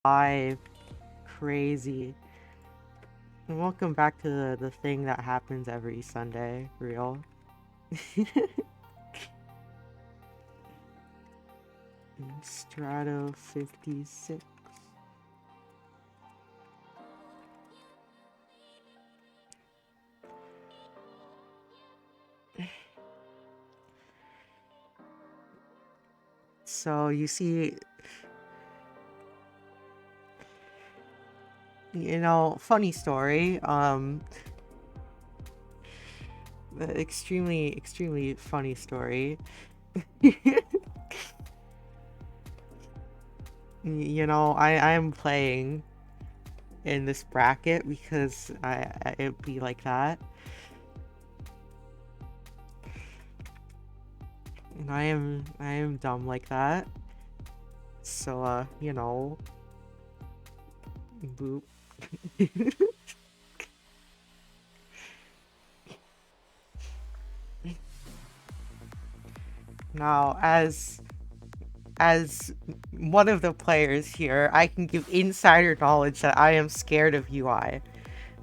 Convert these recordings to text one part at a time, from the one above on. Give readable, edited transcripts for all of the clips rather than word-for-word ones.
Live. Crazy. And welcome back to the thing that happens every Sunday. Real. Strato 56. So you see, funny story. Extremely funny story. I am playing in this bracket because it'd be like that. And I am dumb like that. So boop. Now, as one of the players here, I can give insider knowledge that I am scared of UI.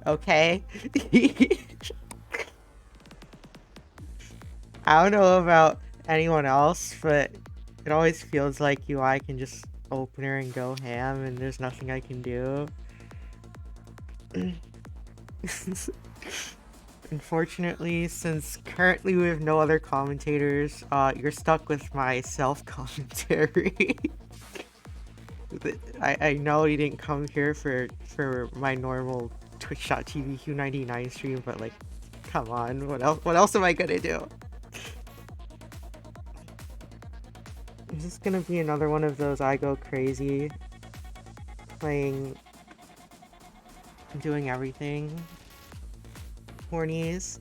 Okay? I don't know about anyone else, but it always feels like UI can just open her and go ham and there's nothing I can do. Unfortunately, since currently we have no other commentators, you're stuck with my self-commentary. I know you didn't come here for my normal Twitch.tv Q99 stream, but like, come on, what else am I gonna do? Is this gonna be another one of those I go crazy, playing, doing everything hornies?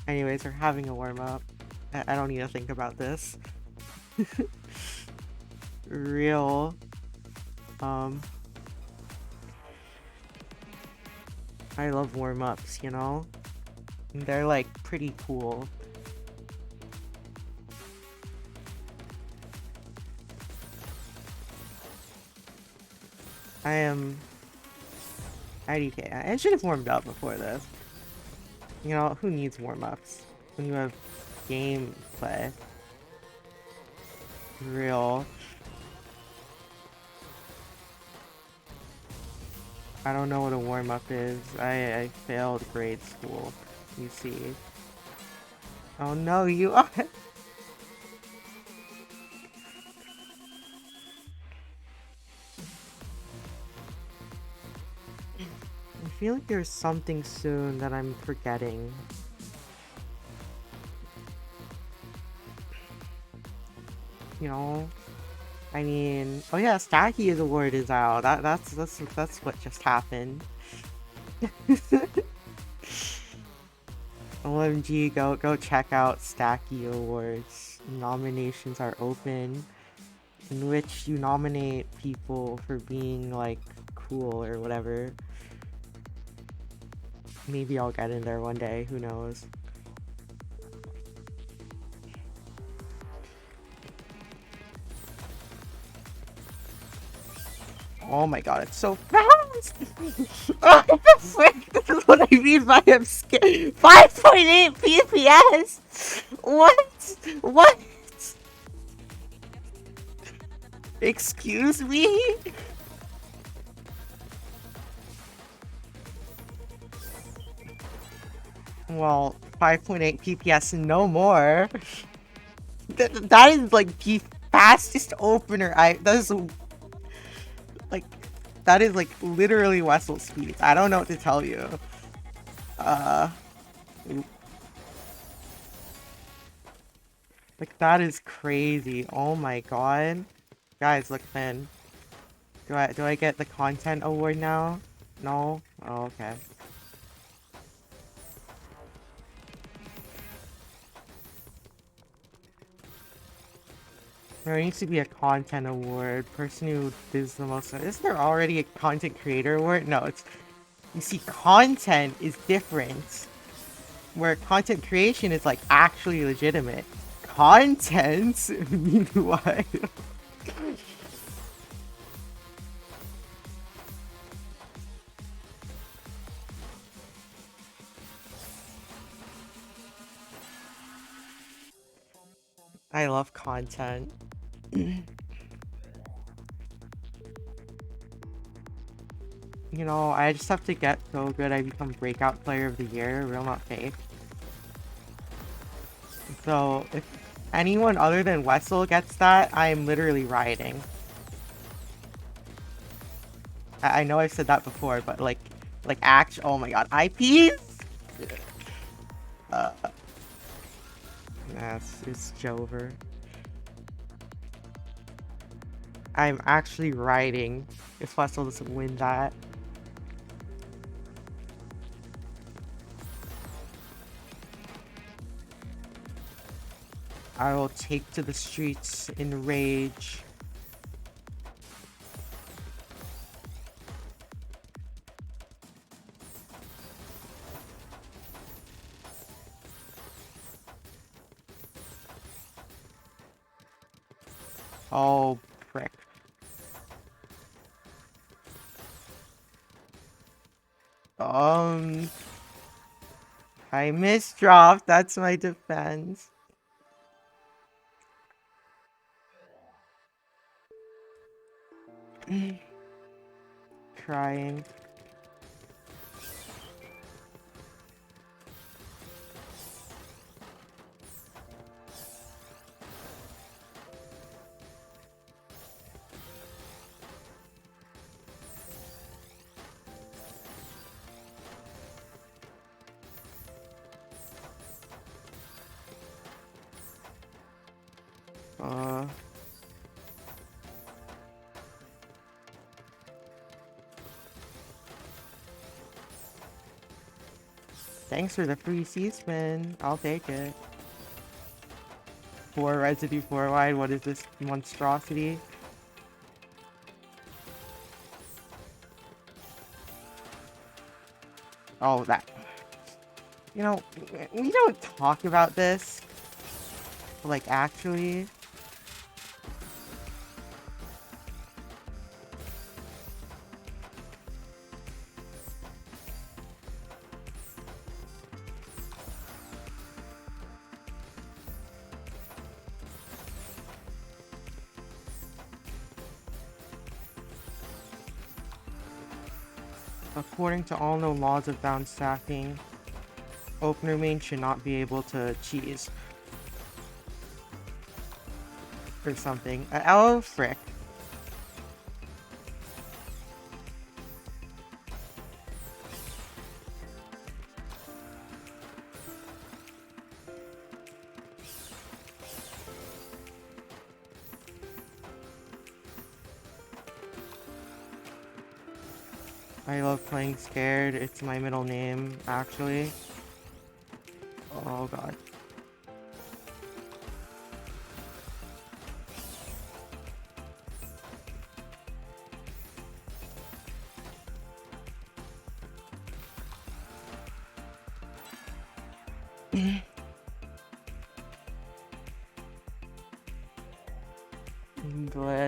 Anyways, we're having a warm-up. I don't need to think about this. Real. I love warm-ups, you know? They're like pretty cool. IDK. I should have warmed up before this. You know, who needs warm-ups when you have gameplay? Real. I don't know what a warm-up is. I failed grade school, you see. Oh no, you are! I feel like there's something soon that I'm forgetting. You know? I mean, oh yeah, Stacky's award is out. That's what just happened. OMG, go check out Stacky Awards. Nominations are open, in which you nominate people for being like cool or whatever. Maybe I'll get in there one day, who knows. Oh my god, it's so fast! Oh, frick! This is what I mean by I'm scared. 5.8 PPS! What? What? Excuse me? Well, 5.8 PPS no more. That is like the fastest opener that is like, that is like literally Wessel speed. I don't know what to tell you. Like, that is crazy. Oh my god. Guys, look, man. Do I get the content award now? No? Oh, okay. There needs to be a content award. Person who does the most. Isn't there already a content creator award? No, it's. You see, content is different. Where content creation is like actually legitimate. Content, meanwhile. I love content. You know, I just have to get so good I become breakout player of the year, real not fake. So if anyone other than Wessel gets that, I am literally rioting. I know I've said that before, but oh my god, IPs? Uh, yes, it's Jover. I'm actually rioting if Wessel doesn't win that. I will take to the streets in rage. Oh, prick. I misdropped. That's my defense. Crying. Uh, Thanks for the free C-spin. I'll take it. 4 residue 4 wide. What is this monstrosity? Oh, that. You know, we don't talk about this. Like, actually. According to all known laws of bound stacking, opener main should not be able to cheese. Or something. Oh, frick. I love playing scared. It's my middle name, actually. Oh god.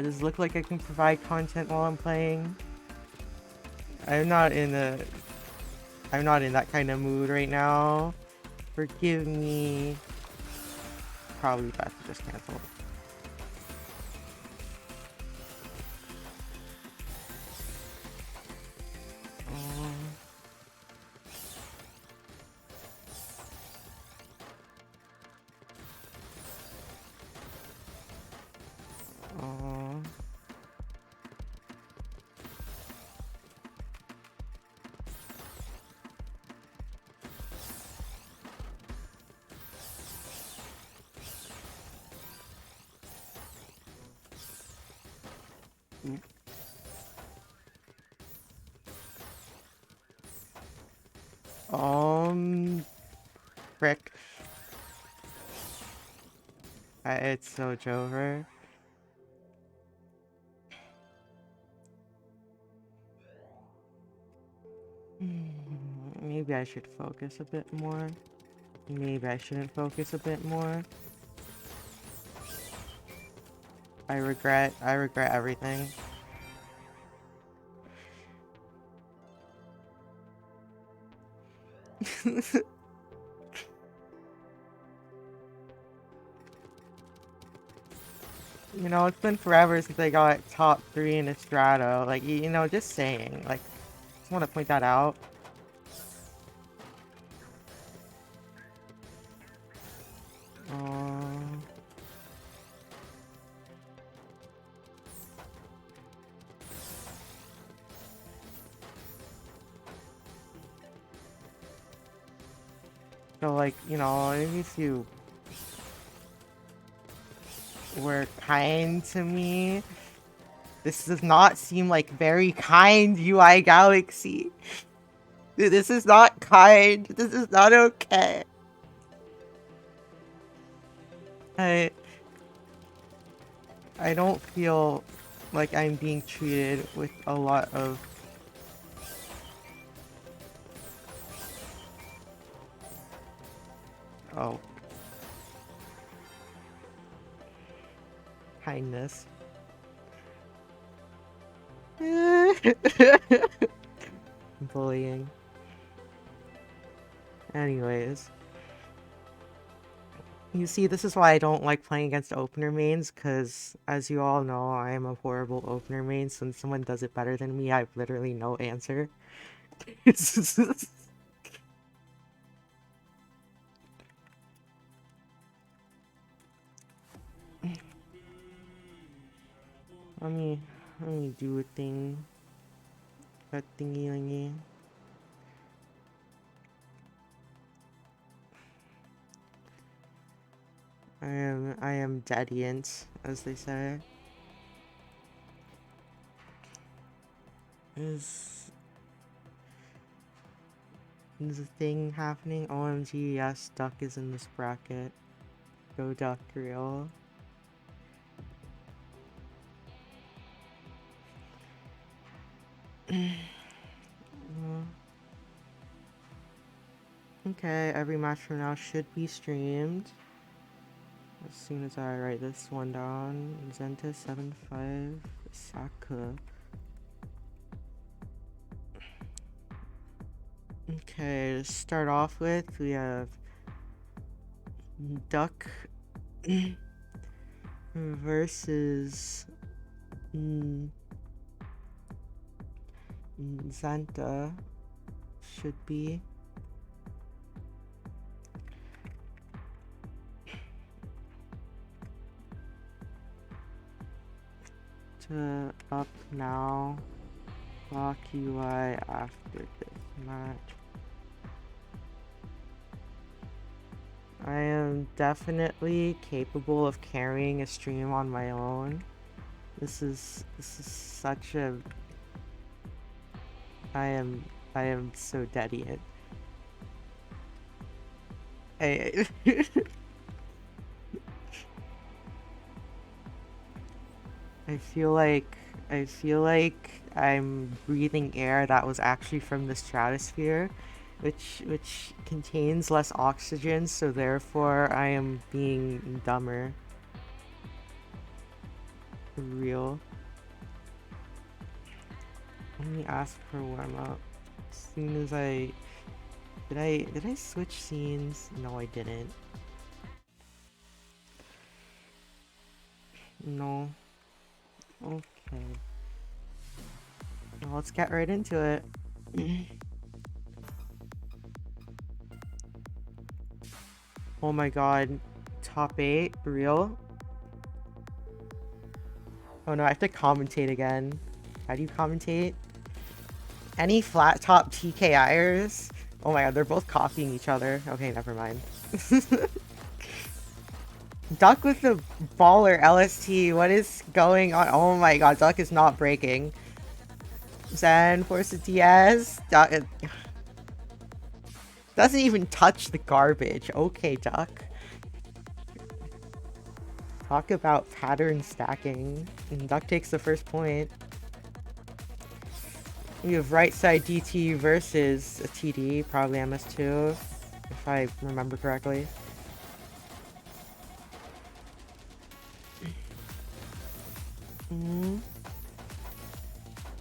Does it look like I can provide content while I'm playing? I'm not in that kind of mood right now. Forgive me. Probably best to just cancel. Oh. Frick. It's so Jover. Maybe I should focus a bit more. Maybe I shouldn't focus a bit more. I regret everything. You know, it's been forever since I got top 3 in a Strato. Like, you know, just saying. Like, just want to point that out. So, like, you know, if you were kind to me, this does not seem like very kind, UI Galaxy. This is not kind. This is not okay. I don't feel like I'm being treated with a lot of kindness. Bullying. Anyways. You see, this is why I don't like playing against opener mains, because as you all know, I am a horrible opener main, so when someone does it better than me, I have literally no answer. Let me do a thing. That thingy thingy. I am dadient, as they say. Is a thing happening? OMG, yes, Duck is in this bracket. Go Duck, real. Okay, every match from now should be streamed. As soon as I write this one down. Zenta 75 Saka. Okay, to start off with, we have Duck versus Zanta. Should be. To up now. Lock UI after this match. I am definitely capable of carrying a stream on my own. This is such a... I am so deadient. I feel like I'm breathing air that was actually from the stratosphere, which contains less oxygen, so therefore I am being dumber. For real. Let me ask for warm up. As soon as I did I switch scenes? No, I didn't. No. Okay. Well, let's get right into it. Oh my god. Top 8? Real? Oh no, I have to commentate again. How do you commentate? Any flat top TKIers? Oh my god, they're both copying each other. Okay, never mind. Duck with the baller LST. What is going on? Oh my god, Duck is not breaking. Zen forces DS. Duck doesn't even touch the garbage. Okay, Duck. Talk about pattern stacking. And Duck takes the first point. We have right side DT versus a TD, probably MS2, if I remember correctly.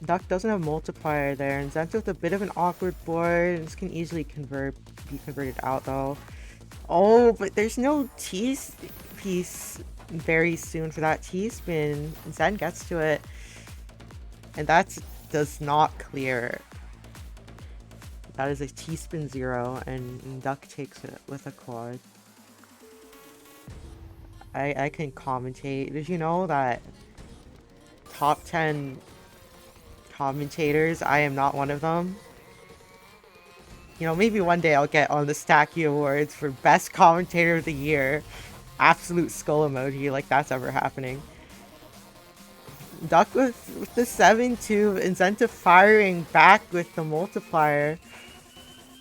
Duck doesn't have multiplier there, and Zenta with a bit of an awkward board. This can easily be converted out though. Oh, but there's no T piece very soon for that T-spin. Zen gets to it. And that does not clear. That is a T-spin 0, and Duck takes it with a quad. I can commentate. Did you know that top 10 commentators, I am not one of them? You know, maybe one day I'll get on the Stacky Awards for Best Commentator of the Year. Absolute skull emoji, like that's ever happening. Duck with the 7-2, incentive firing back with the multiplier.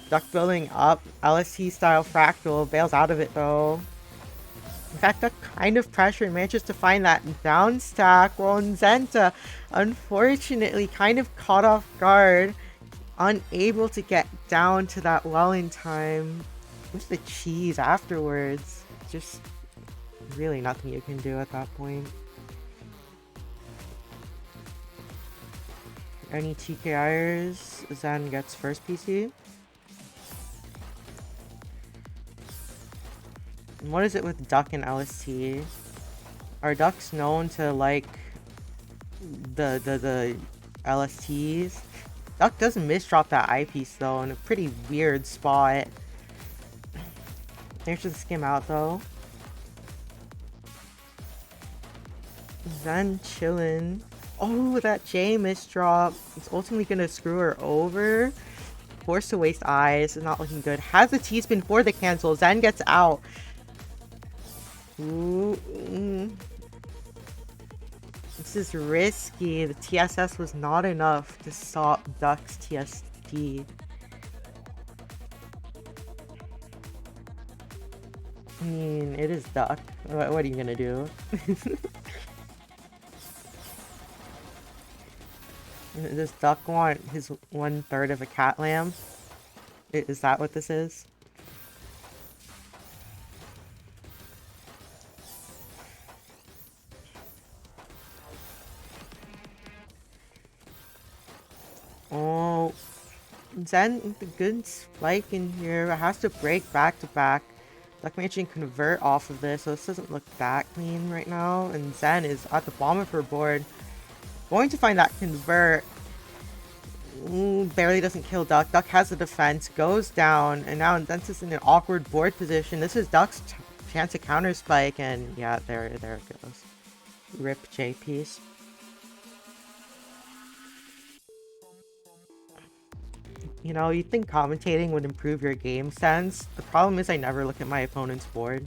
Duck building up, LST style fractal, bails out of it though. In fact, Duck kind of pressure manages to find that down stack, while Nzenta, unfortunately, kind of caught off guard, unable to get down to that well in time. With the cheese afterwards, just really nothing you can do at that point. Any TKIers? Zen gets first PC. What is it with Duck and LST? Are Ducks known to like the LSTs? Duck does misdrop that eyepiece though in a pretty weird spot. There's just skim out though. Zen chillin'. Oh, that J misdrop. It's ultimately gonna screw her over. Forced to waste eyes. Is not looking good. Has the T-spin for the cancel. Zen gets out. Ooh. This is risky. The TSS was not enough to stop Duck's TSD. I mean, it is Duck. What are you gonna do? Does Duck want his 1/3 of a cat lamb? Is that what this is? Oh, Zen, the good spike in here has to break back to back. Duck managing to convert off of this, so this doesn't look that clean right now. And Zen is at the bottom of her board. Going to find that convert. Ooh, barely doesn't kill Duck. Duck has the defense, goes down, and now Zen is in an awkward board position. This is Duck's chance to counter spike, and yeah, there it goes. Rip J piece. You know, you'd think commentating would improve your game sense. The problem is I never look at my opponent's board.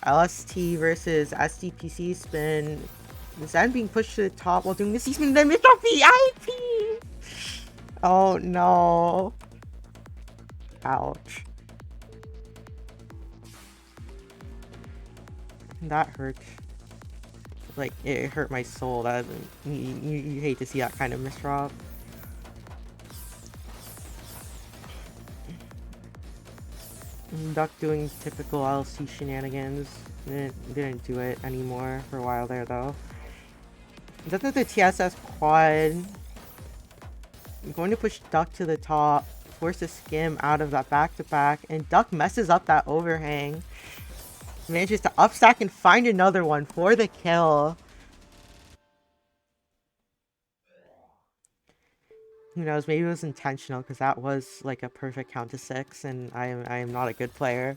LST versus SDPC spin. Zen being pushed to the top while doing the C-spin, then missed off the IP! Oh no. Ouch. That hurt. Like, it hurt my soul. That you hate to see that kind of misdrop. Duck doing typical LC shenanigans. Didn't do it anymore for a while there though. That's the TSS quad. I'm going to push Duck to the top, force a skim out of that back-to-back, and Duck messes up that overhang. Manages to upstack and find another one for the kill. Who knows, maybe it was intentional because that was like a perfect count to 6 and I am not a good player.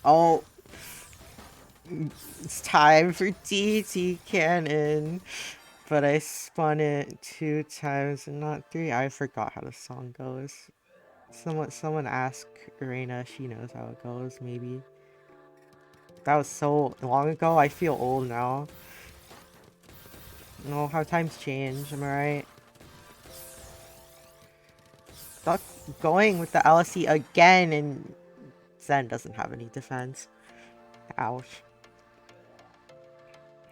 Oh, it's time for DT Cannon. But I spun it 2 times and not 3. I forgot how the song goes. Someone ask Irena, she knows how it goes, maybe. That was so long ago, I feel old now. No, how times change, am I right? Duck going with the LSE again, and Zen doesn't have any defense. Ouch.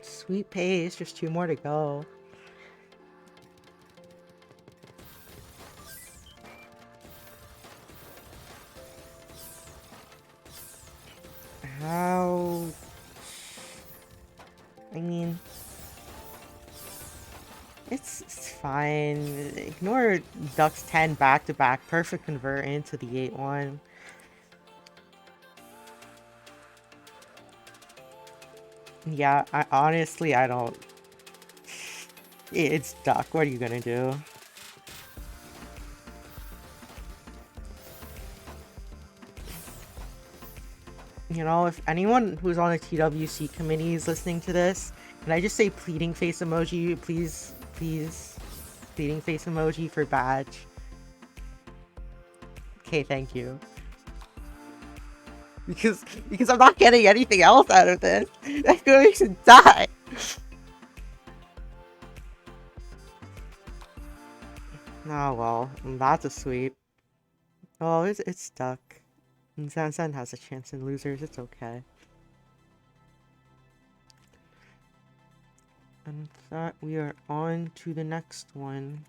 Sweet pace, just 2 more to go. How... I mean... It's fine. Ignore Duck's 10 back-to-back. Perfect convert into the 8-1. Yeah, I don't. It's duck. What are you gonna do? You know, if anyone who's on the TWC committee is listening to this, can I just say pleading face emoji, please, please, pleading face emoji for badge. Okay, thank you. Because I'm not getting anything else out of this. That's going to die. Oh well, that's a sweep. Oh, it's stuck. And Zan has a chance in losers. It's okay. And with that, we are on to the next one.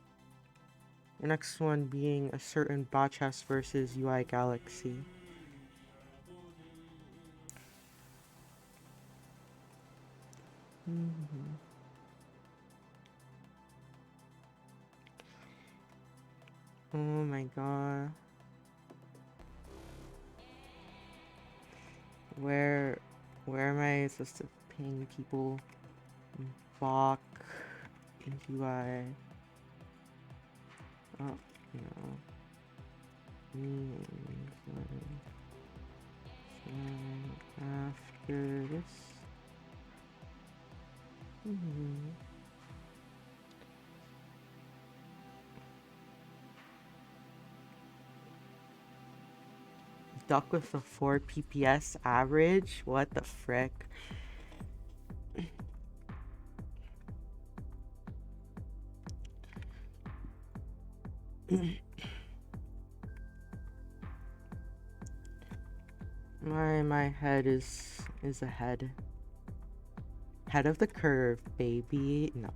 The next one being a certain Botchas versus UI Galaxy. Oh my god. Where am I supposed to ping people? Bok and UI. Oh, no. After this. Duck with a 4 PPS average? What the frick? My head is ahead. Head of the curve, baby. No.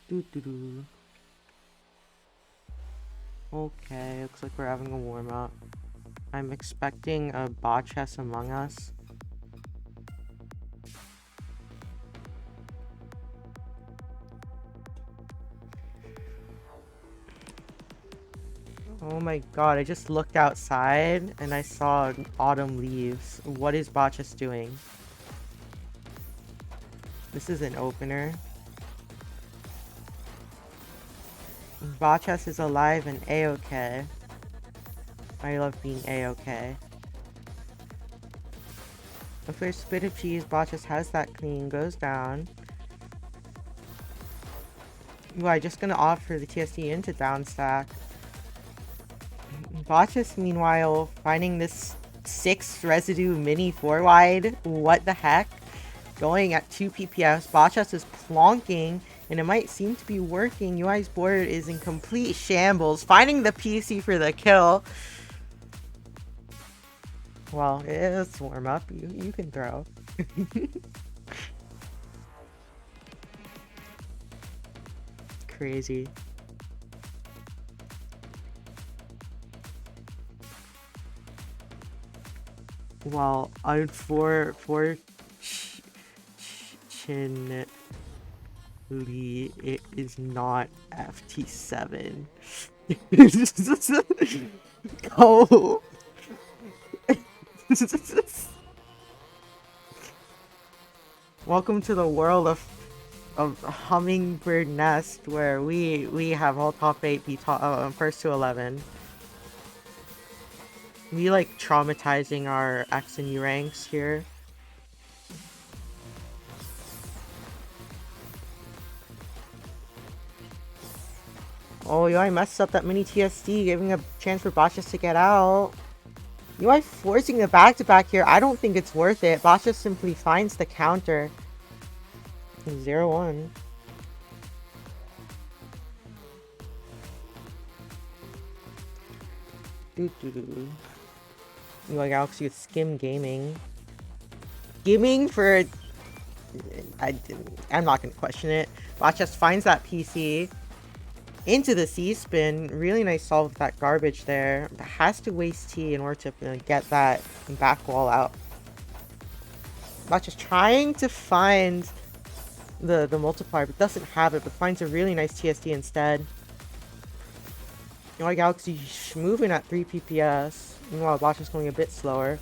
Doo-doo-doo. Okay, looks like we're having a warm-up. I'm expecting a Botchess Among Us. Oh my god, I just looked outside and I saw autumn leaves. What is Botchess doing? This is an opener. Botchess is alive and A-okay. I love being A-okay. The first bit of cheese, Botchess has that clean, goes down. UI just gonna offer the TSD into down stack. Botchess, meanwhile, finding this 6 residue mini 4 wide. What the heck? Going at 2 PPS. Botchess is plonking, and it might seem to be working. UI's board is in complete shambles. Finding the PC for the kill. Well, it's warm up. You can throw. Crazy. Well, unfortunately, it is not FT7. Go. Welcome to the world of Hummingbird Nest, where we have all top 8 be first to 11. We like traumatizing our X and U ranks here. Oh, UI messed up that mini TSD, giving a chance for Botchess to get out. UI forcing the back-to-back here. I don't think it's worth it. Botchess simply finds the counter. 0-1. UI Galaxy with Skim Gaming. Gaming for... I'm not going to question it. Botchess finds that PC. Into the C-spin. Really nice solve with that garbage there. But has to waste T in order to get that back wall out. Botchess trying to find the multiplier, but doesn't have it, but finds a really nice TSD instead. UI Galaxy moving at 3 PPS. Meanwhile, Botch is going a bit slower.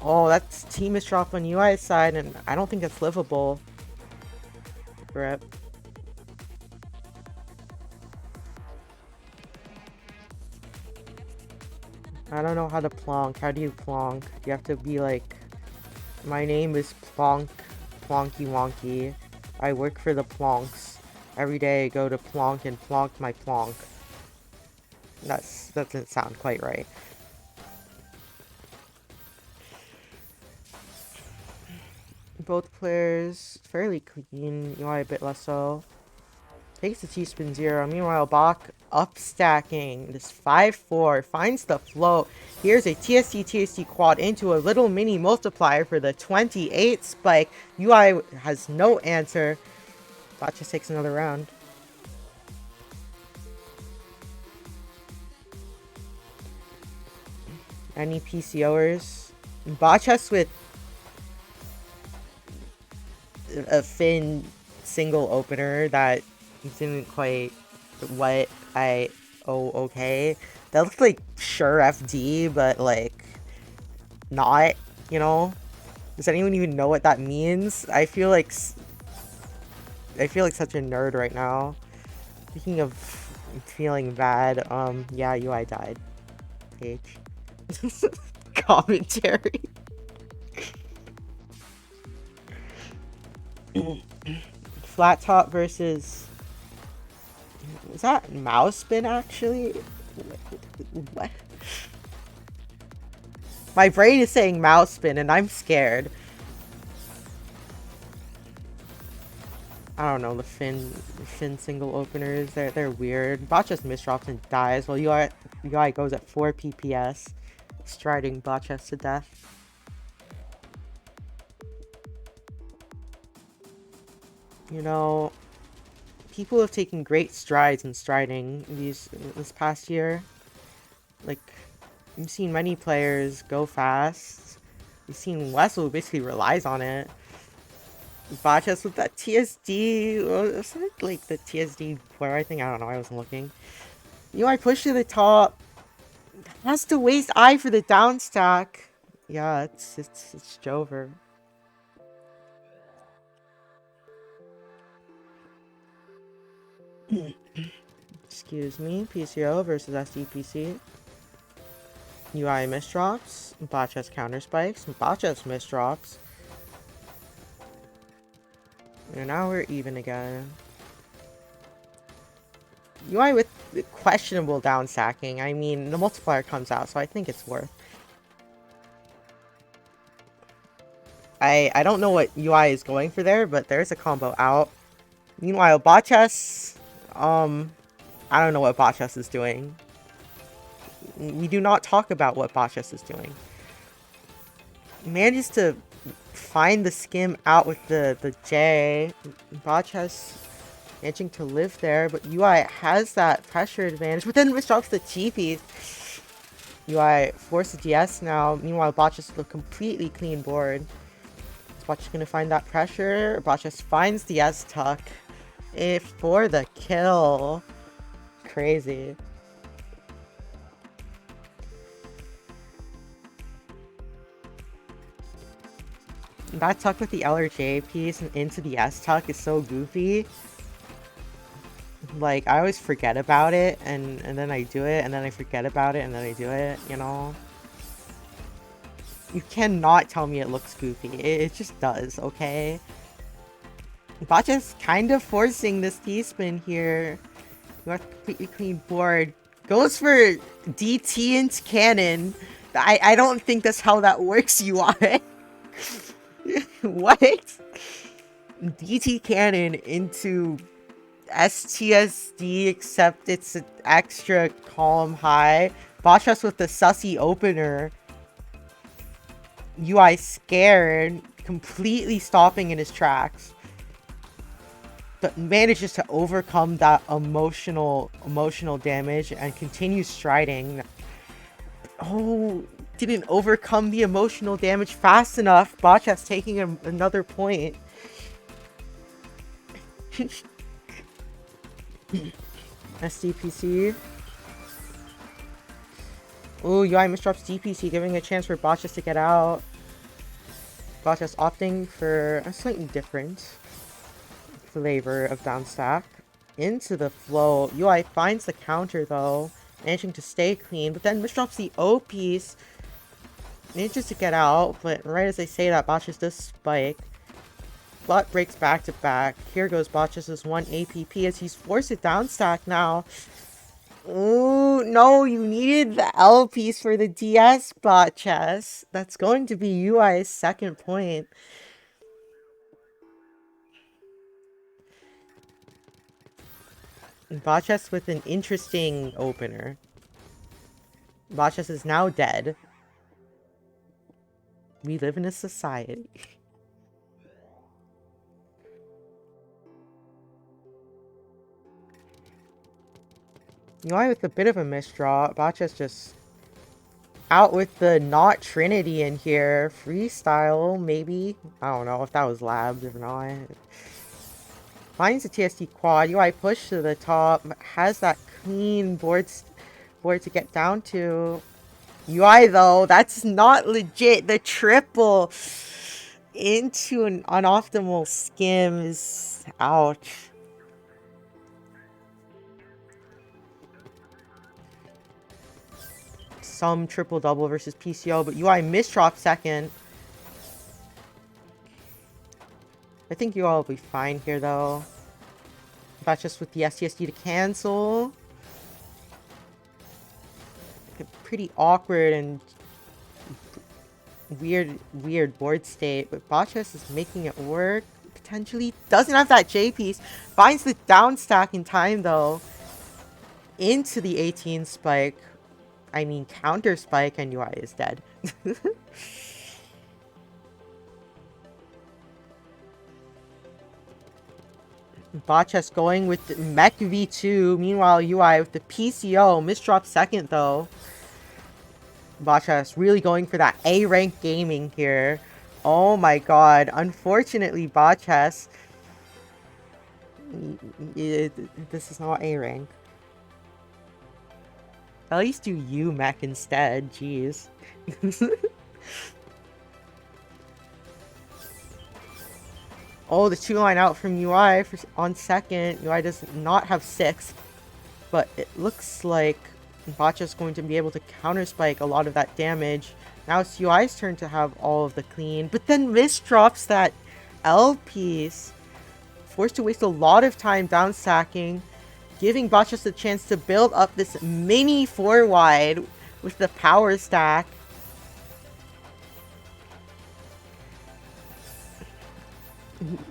Oh, that's team is drop on UI's side, and I don't think that's livable. Rip. I don't know how to plonk. How do you plonk? You have to be like, my name is Plonk, Plonky Wonky. I work for the Plonks. Every day I go to Plonk and plonk my Plonk. That doesn't sound quite right. Both players fairly clean. UI a bit less so. Takes the T-spin 0. Meanwhile, Bach up stacking. This 5-4 finds the float. Here's a TST quad into a little mini multiplier for the 28 spike. UI has no answer. Bach just takes another round. Any PCOers? Botchess with a Finn single opener that didn't quite what I okay. That looked like sure FD, but like not, you know? Does anyone even know what that means? I feel like such a nerd right now. Speaking of feeling bad, yeah, UI died. H. Commentary. Flat top versus... Is that mouse spin actually? What? My brain is saying mouse spin and I'm scared. I don't know, the Finn single openers, they're weird. Bot just misdrops and dies while UI goes at 4 PPS, striding Botchess to death. You know, people have taken great strides in striding this past year. Like, you've seen many players go fast. You've seen Wessel who basically relies on it. Botchess with that TSD. Was it like the TSD player thing? I don't know. I wasn't looking. UI push to the top. Has to waste I for the down stack. Yeah, it's Jover. Excuse me. PCO versus SDPC. UI misdrops. Botchess counter spikes. Botchess misdrops. And now we're even again. UI with questionable down stacking. I mean, the multiplier comes out, so I think it's worth. I don't know what UI is going for there, but there's a combo out. Meanwhile, Botchess, I don't know what Botchess is doing. We do not talk about what Botchess is doing. He manages to find the skim out with the J. Botchess managing to live there, but UI has that pressure advantage, but then misdrops the TP. UI forces the DS now. Meanwhile, Botchess with a completely clean board. Is Botchess gonna find that pressure? Botchess finds the S-tuck for the kill. Crazy. That tuck with the LRJ piece and into the S-tuck is so goofy. Like, I always forget about it, and then I do it, and then I forget about it, and then I do it, you know? You cannot tell me it looks goofy. It just does, okay? Botchess kind of forcing this T-spin here. You have a completely clean board. Goes for DT into cannon. I don't think that's how that works, UI. What? DT cannon into STSD, except it's an extra column high. Botchess with the sussy opener. UI scared, completely stopping in his tracks. But manages to overcome that emotional damage and continues striding. Oh, didn't overcome the emotional damage fast enough. Botchess taking another point. SDPC. Ooh, UI misdrops DPC, giving a chance for Botchus to get out. Botchus opting for a slightly different flavor of downstack. Into the flow. UI finds the counter though, managing to stay clean, but then misdrops the O piece. Manages to get out, but right as I say that, Botchus does spike. Bot breaks back to back. Here goes Botchus' 1 APP as he's forced to downstack now. Ooh, no, you needed the L piece for the DS, Botchus. That's going to be UI's second point. And Botchus with an interesting opener. Botchus is now dead. We live in a society. UI with a bit of a misdraw. Botchus just out with the not Trinity in here. Freestyle, maybe? I don't know if that was labs or not. Finds the TSD quad. UI push to the top. Has that clean board to get down to. UI though, that's not legit. The triple into an unoptimal skim is ouch. Some triple double versus PCO, but UI misdrop second. I think you all will be fine here though. That's just with the STSD to cancel. Pretty awkward and weird board state, but Botchus is making it work. Potentially doesn't have that J piece. Finds the down stack in time though. Into the 18 spike. I mean counter spike, and UI is dead. Botchus going with the Mech V2. Meanwhile, UI with the PCO. Misdrop second though. Botchus really going for that A rank gaming here. Oh my god. Unfortunately, Botchus. This is not A rank. At least do U mech instead. Jeez. Oh, the 2-line out from UI on second. UI does not have 6th. But it looks like Botchus is going to be able to counter spike a lot of that damage. Now it's UI's turn to have all of the clean. But then misdrops that L piece. Forced to waste a lot of time down stacking. Giving Botchus a chance to build up this mini 4-wide with the power stack.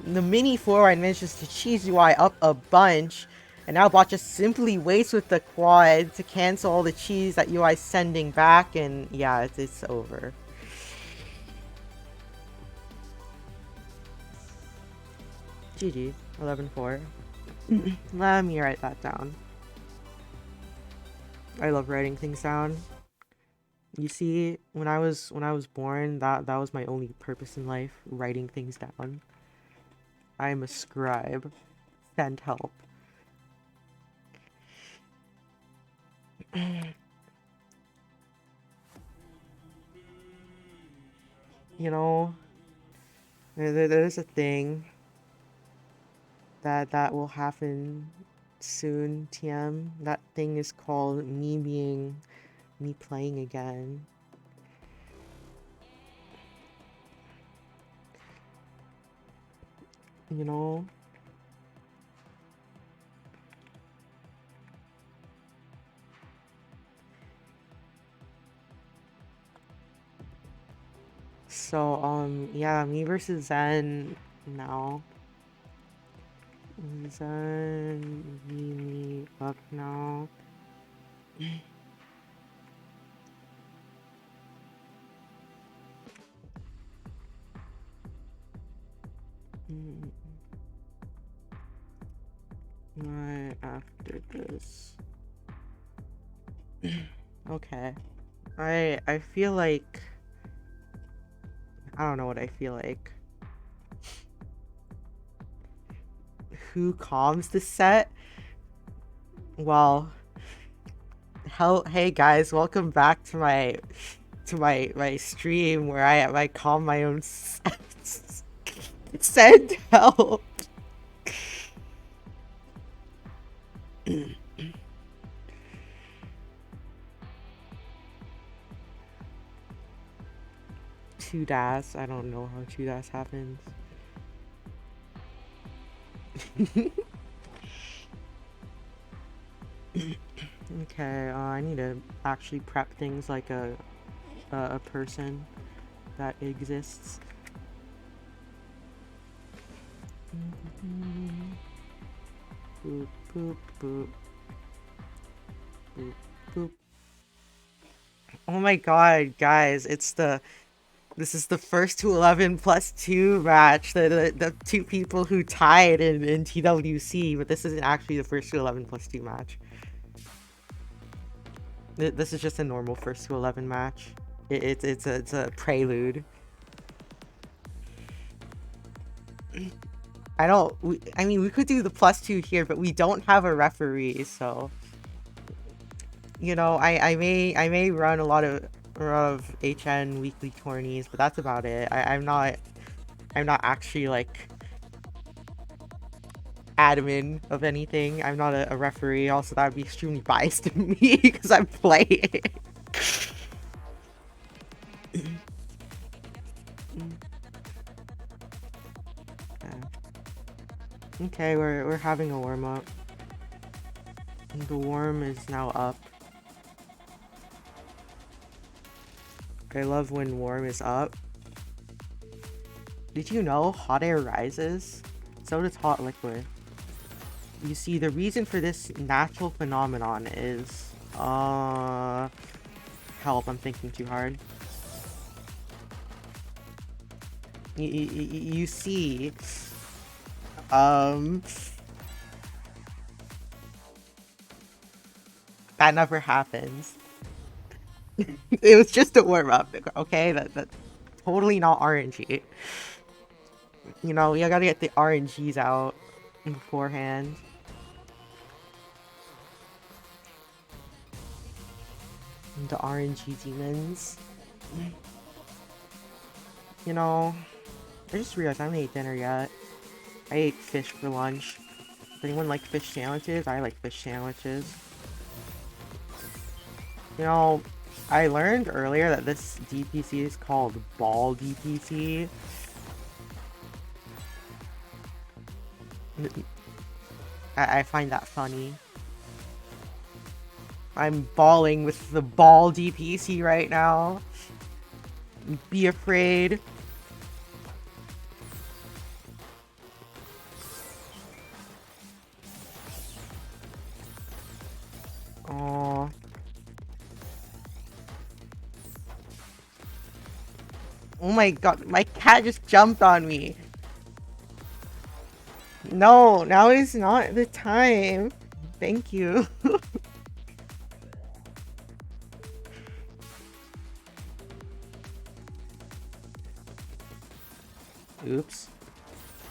The mini 4-wide manages to cheese UI up a bunch. And now Botchus simply waits with the quad to cancel all the cheese that UI's sending back. And yeah, it's over. GG. 11-4. Let me write that down. I love writing things down. You see, when I was born, that was my only purpose in life, writing things down. I am a scribe. Send help. You know, there's a thing that will happen soon, TM. That thing is called me playing again. You know? So, yeah, me versus Zen now. Zen, me up now. Right after this. Okay. I feel like... I don't know what I feel like. Who calms the set? Well, hey guys, welcome back to my stream where I calm my own send help. Two das. I don't know how two das happens. Okay, I need to actually prep things like a person that exists. Boop, boop, boop. Boop, boop. Oh my god, guys, this is the first to 11 plus 2 match. The two people who tied in TWC, but this isn't actually the first to 11 plus 2 match. This is just a normal first to 11 match. It's a prelude. I mean, we could do the plus 2 here, but we don't have a referee, so you know, I may run a lot of HN weekly tourneys, but that's about it. I'm not actually like admin of anything. I'm not a referee. Also, that would be extremely biased to me because I'm playing. Okay, we're having a warm up. The warm is now up. I love when warm is up. Did you know hot air rises? So does hot liquid. You see, the reason for this natural phenomenon is, help, I'm thinking too hard. You see, that never happens. It was just a warm up, okay? That's totally not RNG. You know, you gotta get the RNGs out beforehand. The RNG demons. You know, I just realized I haven't ate dinner yet. I ate fish for lunch. Does anyone like fish sandwiches? I like fish sandwiches. You know, I learned earlier that this DPC is called Ball DPC. I find that funny. I'm balling with the Ball DPC right now. Be afraid. Oh. Oh my god, my cat just jumped on me. No, now is not the time. Thank you. Oops.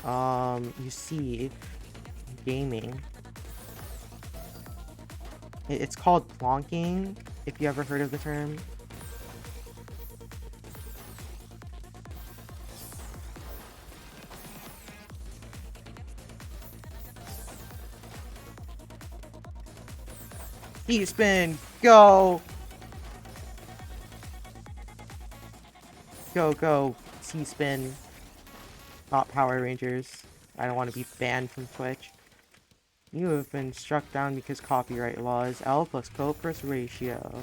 You see, gaming. It's called plonking, if you ever heard of the term. C-spin, go! Go, go, C-spin. Not Power Rangers. I don't want to be banned from Twitch. You have been struck down because copyright laws. L plus co-plus ratio.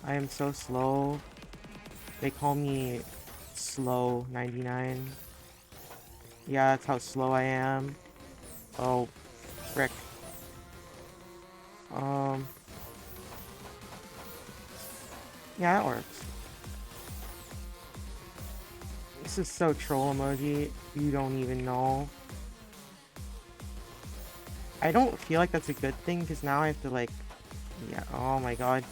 I am so slow. They call me slow 99. Yeah, that's how slow I am. Oh, frick. Yeah, that works. This is so troll emoji. You don't even know. I don't feel like that's a good thing because now I have to like, yeah. Oh my god.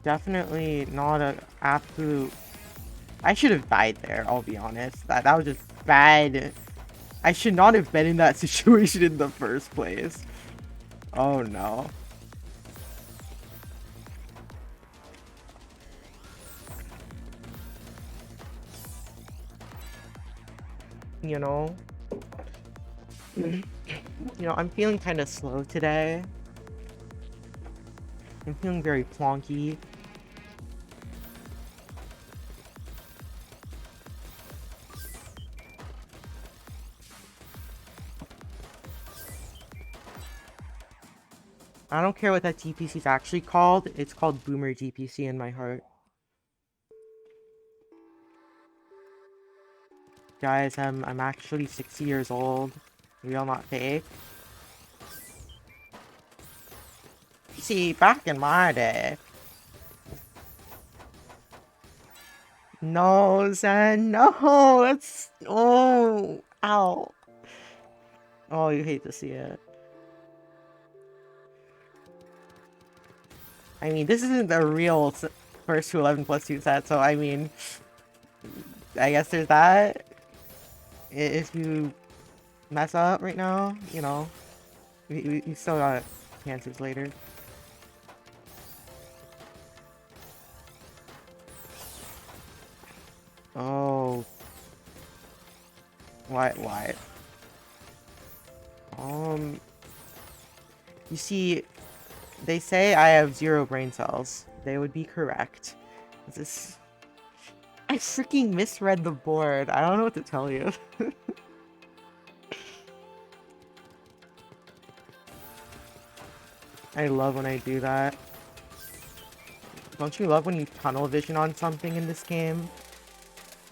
definitely not a absolute... I should have died there, I'll be honest. That was just bad. I should not have been in that situation in the first place. Oh no. You know? I'm feeling kind of slow today. I'm feeling very plonky. I don't care what that GPC is actually called. It's called Boomer GPC in my heart. Guys, I'm actually 60 years old. Real, not fake. See, back in my day. No, Zen, no, that's... Oh, ow. Oh, you hate to see it. I mean, this isn't the real first to 11 plus 2 set, so I mean... I guess there's that. If you mess up right now, we still got chances later. Oh. Why? You see, they say I have 0 brain cells. They would be correct. This... I freaking misread the board. I don't know what to tell you. I love when I do that. Don't you love when you tunnel vision on something in this game?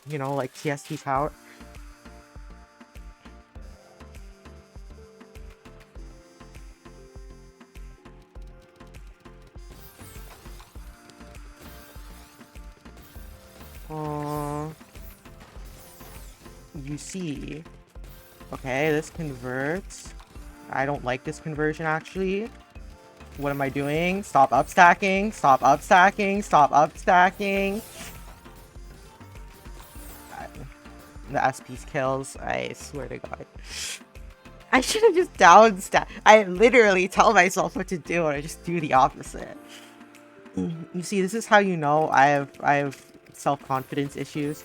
You know, like TST Tower? You see. Okay, this converts. I don't like this conversion, actually. What am I doing? Stop upstacking. Stop upstacking. Stop upstacking. The SP's kills. I swear to God. I should have just downstacked. I literally tell myself what to do and I just do the opposite. You see, this is how you know I have self-confidence issues.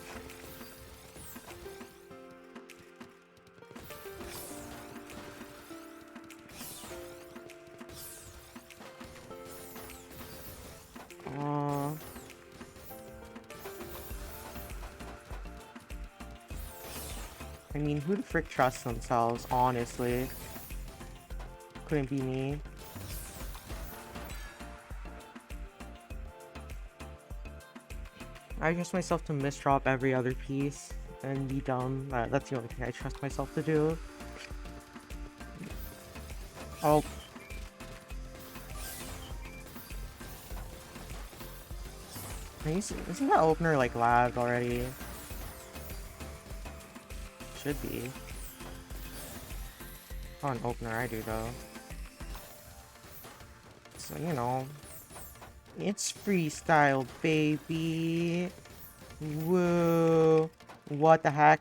I mean, who the frick trusts themselves, honestly? Couldn't be me. I trust myself to misdrop every other piece and be dumb. That's the only thing I trust myself to do. Oh. Isn't that opener like lagged already? Should be. Oh, an opener I do though. So, it's freestyle, baby. Whoa. What the heck?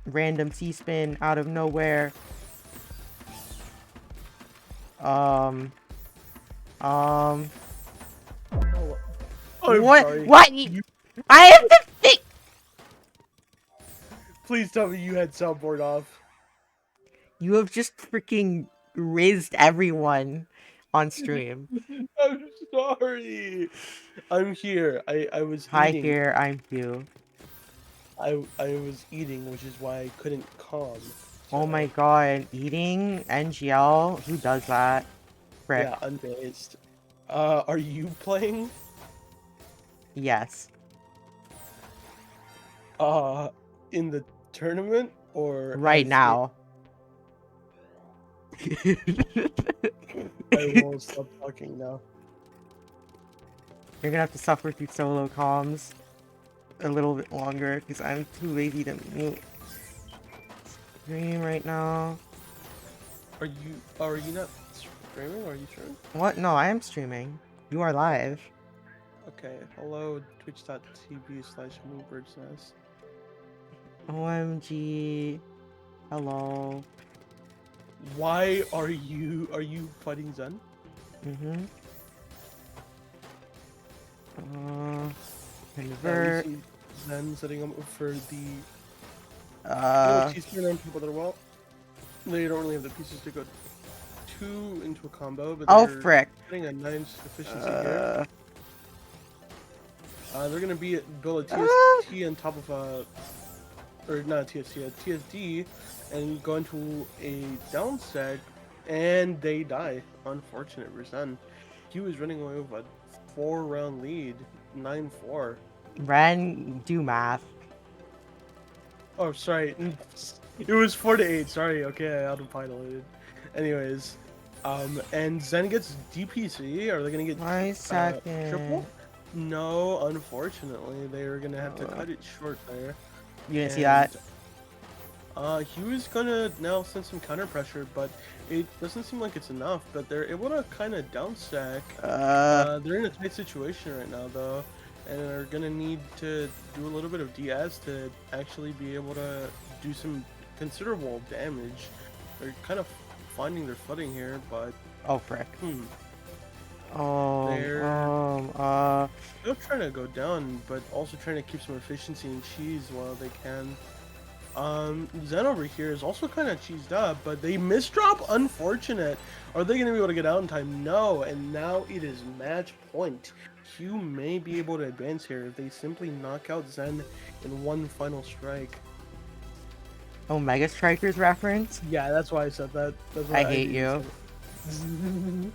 Random C-spin out of nowhere. Oh, what? sorry. What? I have to fix. Please tell me you had soundboard off. You have just freaking rizzed everyone on stream. I'm sorry. I'm here. I was Hi eating. here, I'm Hugh. I was eating, which is why I couldn't calm. So. Oh my god, eating NGL? Who does that? Frick. Yeah, unbased. Are you playing? Yes. In the tournament or Right now. I won't stop talking now. You're gonna have to suffer through solo comms a little bit longer because I'm too lazy to mute stream right now. Are you not streaming? Are you streaming? What? No, I am streaming. You are live. Okay, hello, twitch.tv/moonbirdsnest. OMG. Hello. Why are you fighting Zen? Mm-hmm. Uh, We convert. see Zen setting up for the little Uh, cheese spin on top of their wall. They don't really have the pieces to go two into a combo, but oh they're frick. getting a nice efficiency here. Uh, They're gonna build a uh, TST on top of a, or not a TST, a TSD, and go into a down stack, and they die. Unfortunate for Zen. He was running away with a 4-round lead, 9-4. Ren, do math. Oh, sorry. It was 4-8. Sorry. Okay, I autopiloted. Anyways, and Zen gets DPC. Are they gonna get 1 second. triple? No, unfortunately, they were gonna have to Uh, cut it short there. you didn't see that? And he was gonna now send some counter pressure, but it doesn't seem like it's enough. But they're able to kind of down stack. They're in a tight situation right now, though, and are gonna need to do a little bit of DS to actually be able to do some considerable damage. They're kind of finding their footing here, but oh frick. hmm, Um, they're um, uh, still trying to go down, but also trying to keep some efficiency and cheese while they can. Zen over here is also kind of cheesed up, but they misdrop. Unfortunate. Are they going to be able to get out in time? No, and now it is match point. Q may be able to advance here if they simply knock out Zen in one final strike. Omega Strikers reference? Yeah, that's why I said that. That's I why I hate knew you you. said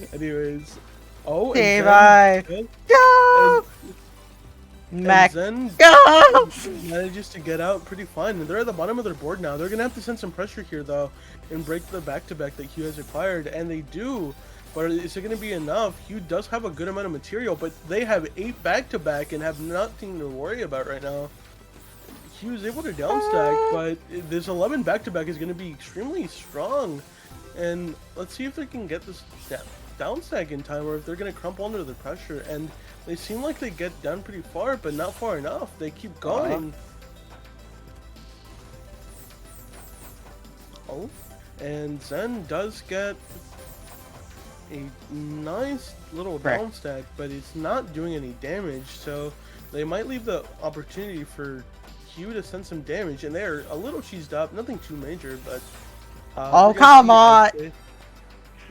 it. Anyways. Oh, and Okay, Zen. bye. And, Go! and Mech. Zen Go! manages to get out pretty fine. And they're at the bottom of their board now. They're going to have to send some pressure here, though, and break the back-to-back that Hugh has acquired. And they do. But is it going to be enough? Hugh does have a good amount of material, but they have 8 back-to-back and have nothing to worry about right now. Hugh is able to downstack, but this 11 back-to-back is going to be extremely strong. And let's see if they can get this downstack in time, or if they're going to crumple under the pressure. And they seem like they get down pretty far, but not far enough. They keep going. Oh, and Zen does get a nice little Frick. downstack, but it's not doing any damage. So they might leave the opportunity for Hugh to send some damage, and they're a little cheesed up. Nothing too major, but Oh, come on!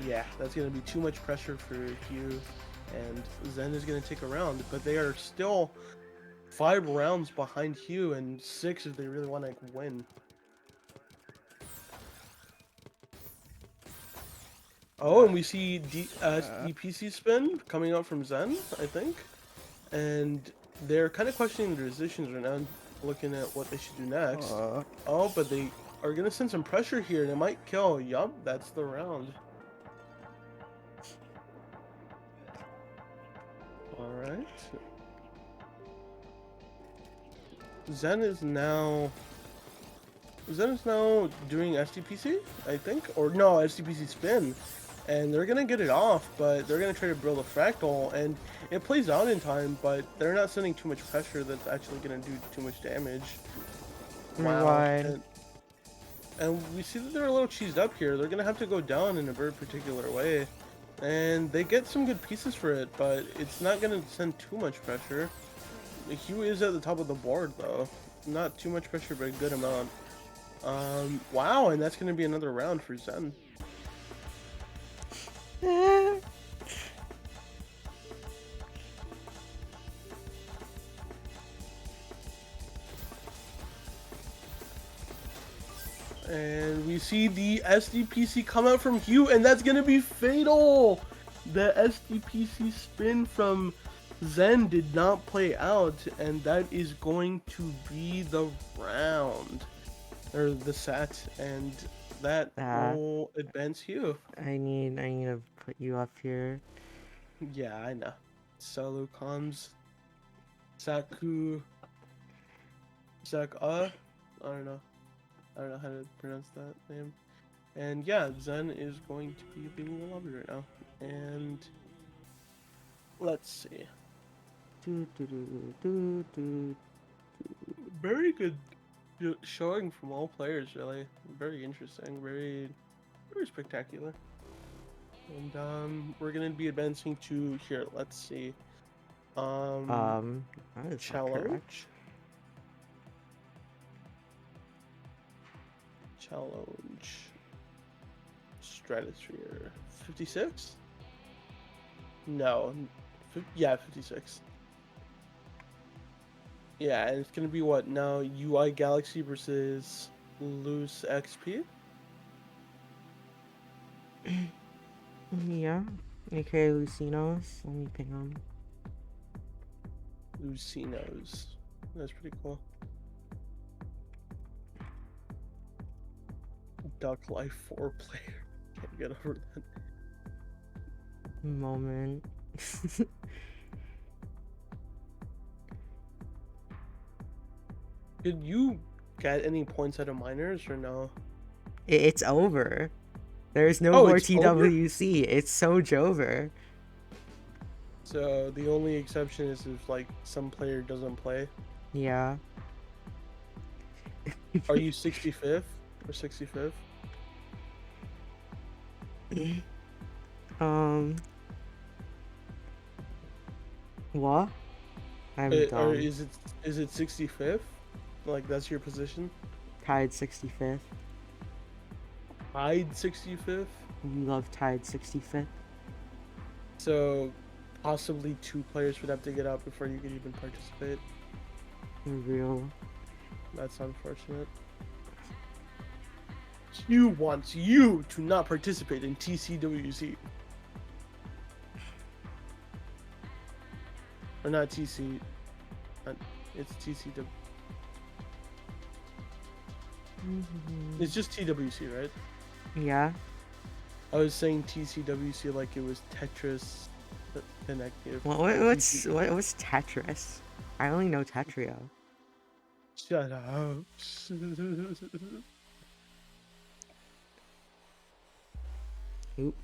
yeah, that's going to be too much pressure for Hugh, and Zen is going to take a round, but they are still 5 rounds behind Hugh and 6 if they really want to win. Oh, and we see DPC spin coming out from Zen, I think, and they're kind of questioning their decisions right now, looking at what they should do next. Oh, but they are going to send some pressure here, and it might kill. Yup, that's the round. Alright. Zen is now doing SDPC, I think, or no, SDPC spin, and they're gonna get it off, but they're gonna try to build a fractal, and it plays out in time, but they're not sending too much pressure that's actually gonna do too much damage. Wow, and we see that they're a little cheesed up here. They're gonna have to go down in a very particular way, and they get some good pieces for it, but it's not gonna send too much pressure. Hugh is at the top of the board though, not too much pressure, but a good amount. Wow, and that's going to be another round for Zen. And we see the SDPC come out from Hugh, and that's going to be fatal! The SDPC spin from Zen did not play out, and that is going to be the round. Or the set, and that will advance Hugh. I need to put you up here. Yeah, I know. Solo comes. Saku. I don't know. I don't know how to pronounce that name. And yeah, Zen is going to be leaving the lobby right now. And let's see. Do, do, do, do, do. Very good showing from all players, really. Very interesting, very spectacular. And we're gonna be advancing to here. Let's see. Um, That is not correct. challenge. Challenge. Stratosphere. 56? No. Yeah, 56. Yeah, and it's gonna be what now? UI Galaxy versus Loose XP? Yeah. Okay, Lucinos. Let me ping them. Lucinos. That's pretty cool. Duck Life 4 player. Can't get over that. Moment. Did you get any points out of minors or no? It's over. There's no Oh, more it's over? TWC. It's so Jover. So the only exception is if like some player doesn't play. Yeah. Are you 65th or 65th? Um. What? I'm Or dumb. is it 65th? Like that's your position? Tied 65th. Tied 65th? We love tied 65th. So possibly 2 players would have to get out before you could even participate. Real. That's unfortunate. Q wants you to not participate in TCWC. Or not TC. It's TCW. It's just TWC, right? Yeah. I was saying TCWC like it was Tetris connective. What's Tetris? I only know Tetrio. Shut up. Oop.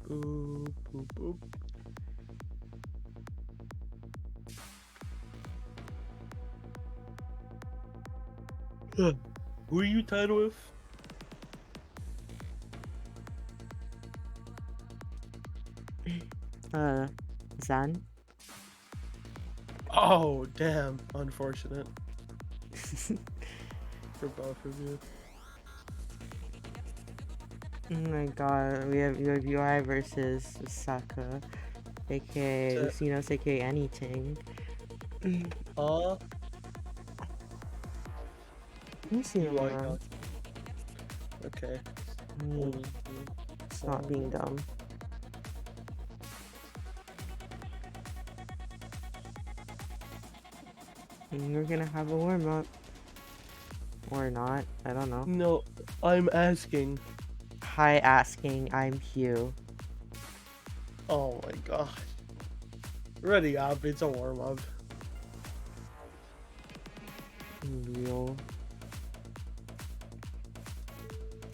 Boop, boop, boop. Who are you tied with? Zen. Oh, damn. Unfortunate. For both of you. Oh my god, we have UI versus Saka, aka Lucinos, aka anything. Let me see UI them around. Okay. It's not being dumb. And we're gonna have a warm up. Or not, I don't know. No, I'm asking. Hi, asking, I'm Hugh. Oh my god. Ready up, it's a warm up. Real.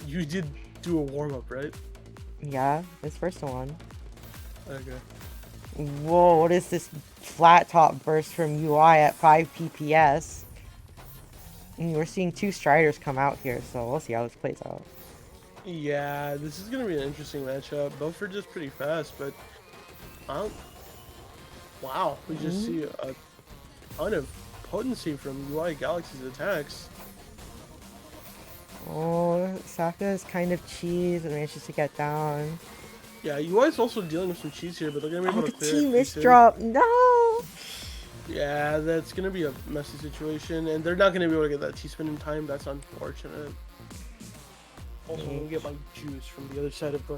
You did do a warm up, right? Yeah, this first one. Okay. Whoa, what is this flat top burst from UI at 5 PPS? And we're seeing 2 Striders come out here, so we'll see how this plays out. Yeah, this is gonna be an interesting matchup. Both are just pretty fast, but wow, we just see a ton of potency from UI Galaxy's attacks. Oh, Saka is kind of cheese and manages to get down. Yeah, UI's also dealing with some cheese here, but they're gonna be able to The clear team it. is drop. No! Yeah, that's gonna be a messy situation, and they're not gonna be able to get that T-spin in time. That's unfortunate. Also, I'm gonna get my juice from the other side of the.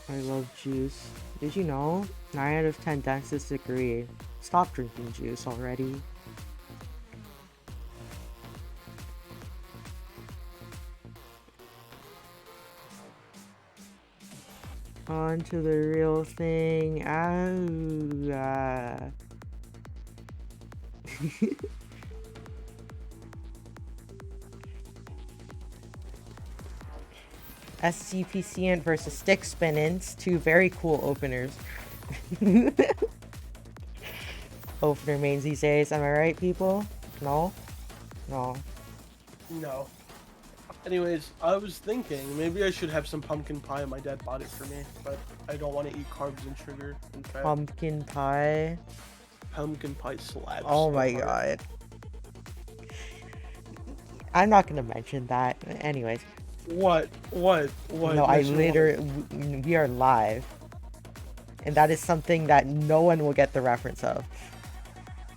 I love juice. Did you know? 9 out of 10 dentists agree. Stop drinking juice already. On to the real thing. SCPC versus Stick Spinnins, two very cool openers. Opener mains these days, am I right, people? No? No. No. Anyways, I was thinking maybe I should have some pumpkin pie. My dad bought it for me, but I don't want to eat carbs and sugar and fat. Pumpkin pie? Pumpkin pie slaps. Oh my so hard. god. I'm not gonna mention that. Anyways. What? No, I literally... We are live. And that is something that no one will get the reference of.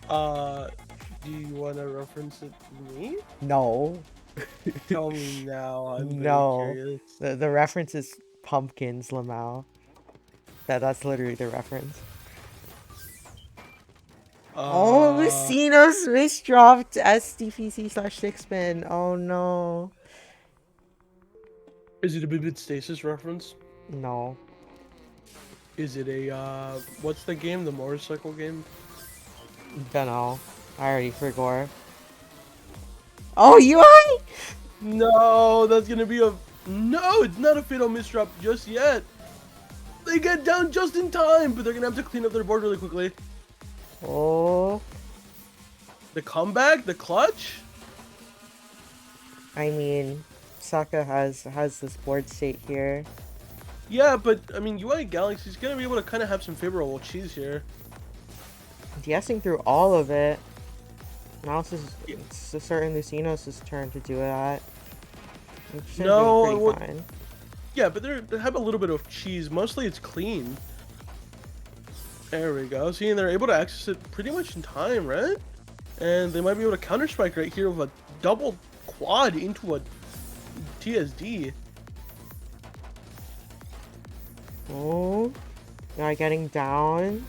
Do you want to reference it to me? No. Tell me now. I'm No. very curious. The reference is pumpkins, Lamau. That's literally the reference. Oh, Lucinos misdropped SDPC slash six spin. Oh no. Is it a Vivid Stasis reference? No. Is it a, what's the game? The motorcycle game? Dunno. I already forgot. Oh, UI! No, that's gonna be a... No, it's not a fatal misdrop just yet. They get down just in time, but they're gonna have to clean up their board really quickly. Oh. The comeback? The clutch? I mean, Saka has this board state here. Yeah, but, I mean, UI Galaxy's gonna be able to kind of have some favorable cheese here. Guessing through all of it. Now it's a certain Lucinos' turn to do that. No, fine. Yeah, but they have a little bit of cheese. Mostly it's clean. There we go. See, and they're able to access it pretty much in time, right? And they might be able to counter spike right here with a double quad into a TSD. Oh, now getting down.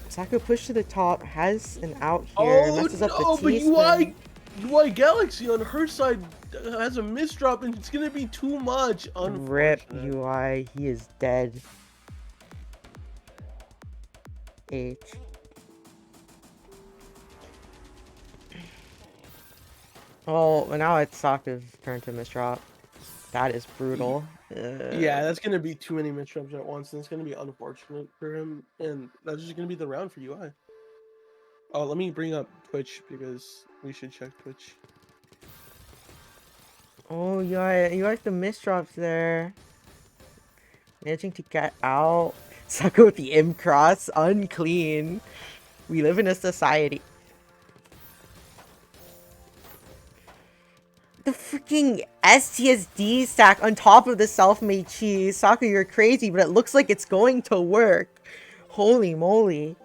Saka push to the top, has an out here. Oh messes up no, the but UI Galaxy on her side has a misdrop and it's gonna be too much. Rip UI, he is dead. H. Oh, now it's Saka's turn to misdrop. That is brutal. Yeah, that's gonna be too many misdrops at once, and it's gonna be unfortunate for him, and that's just gonna be the round for UI. Oh, let me bring up Twitch because we should check Twitch. Oh, you like the misdrops there. Managing to get out. Saka with the M cross, unclean. We live in a society. The freaking STSD stack on top of the self-made cheese. Saka, you're crazy, but it looks like it's going to work. Holy moly.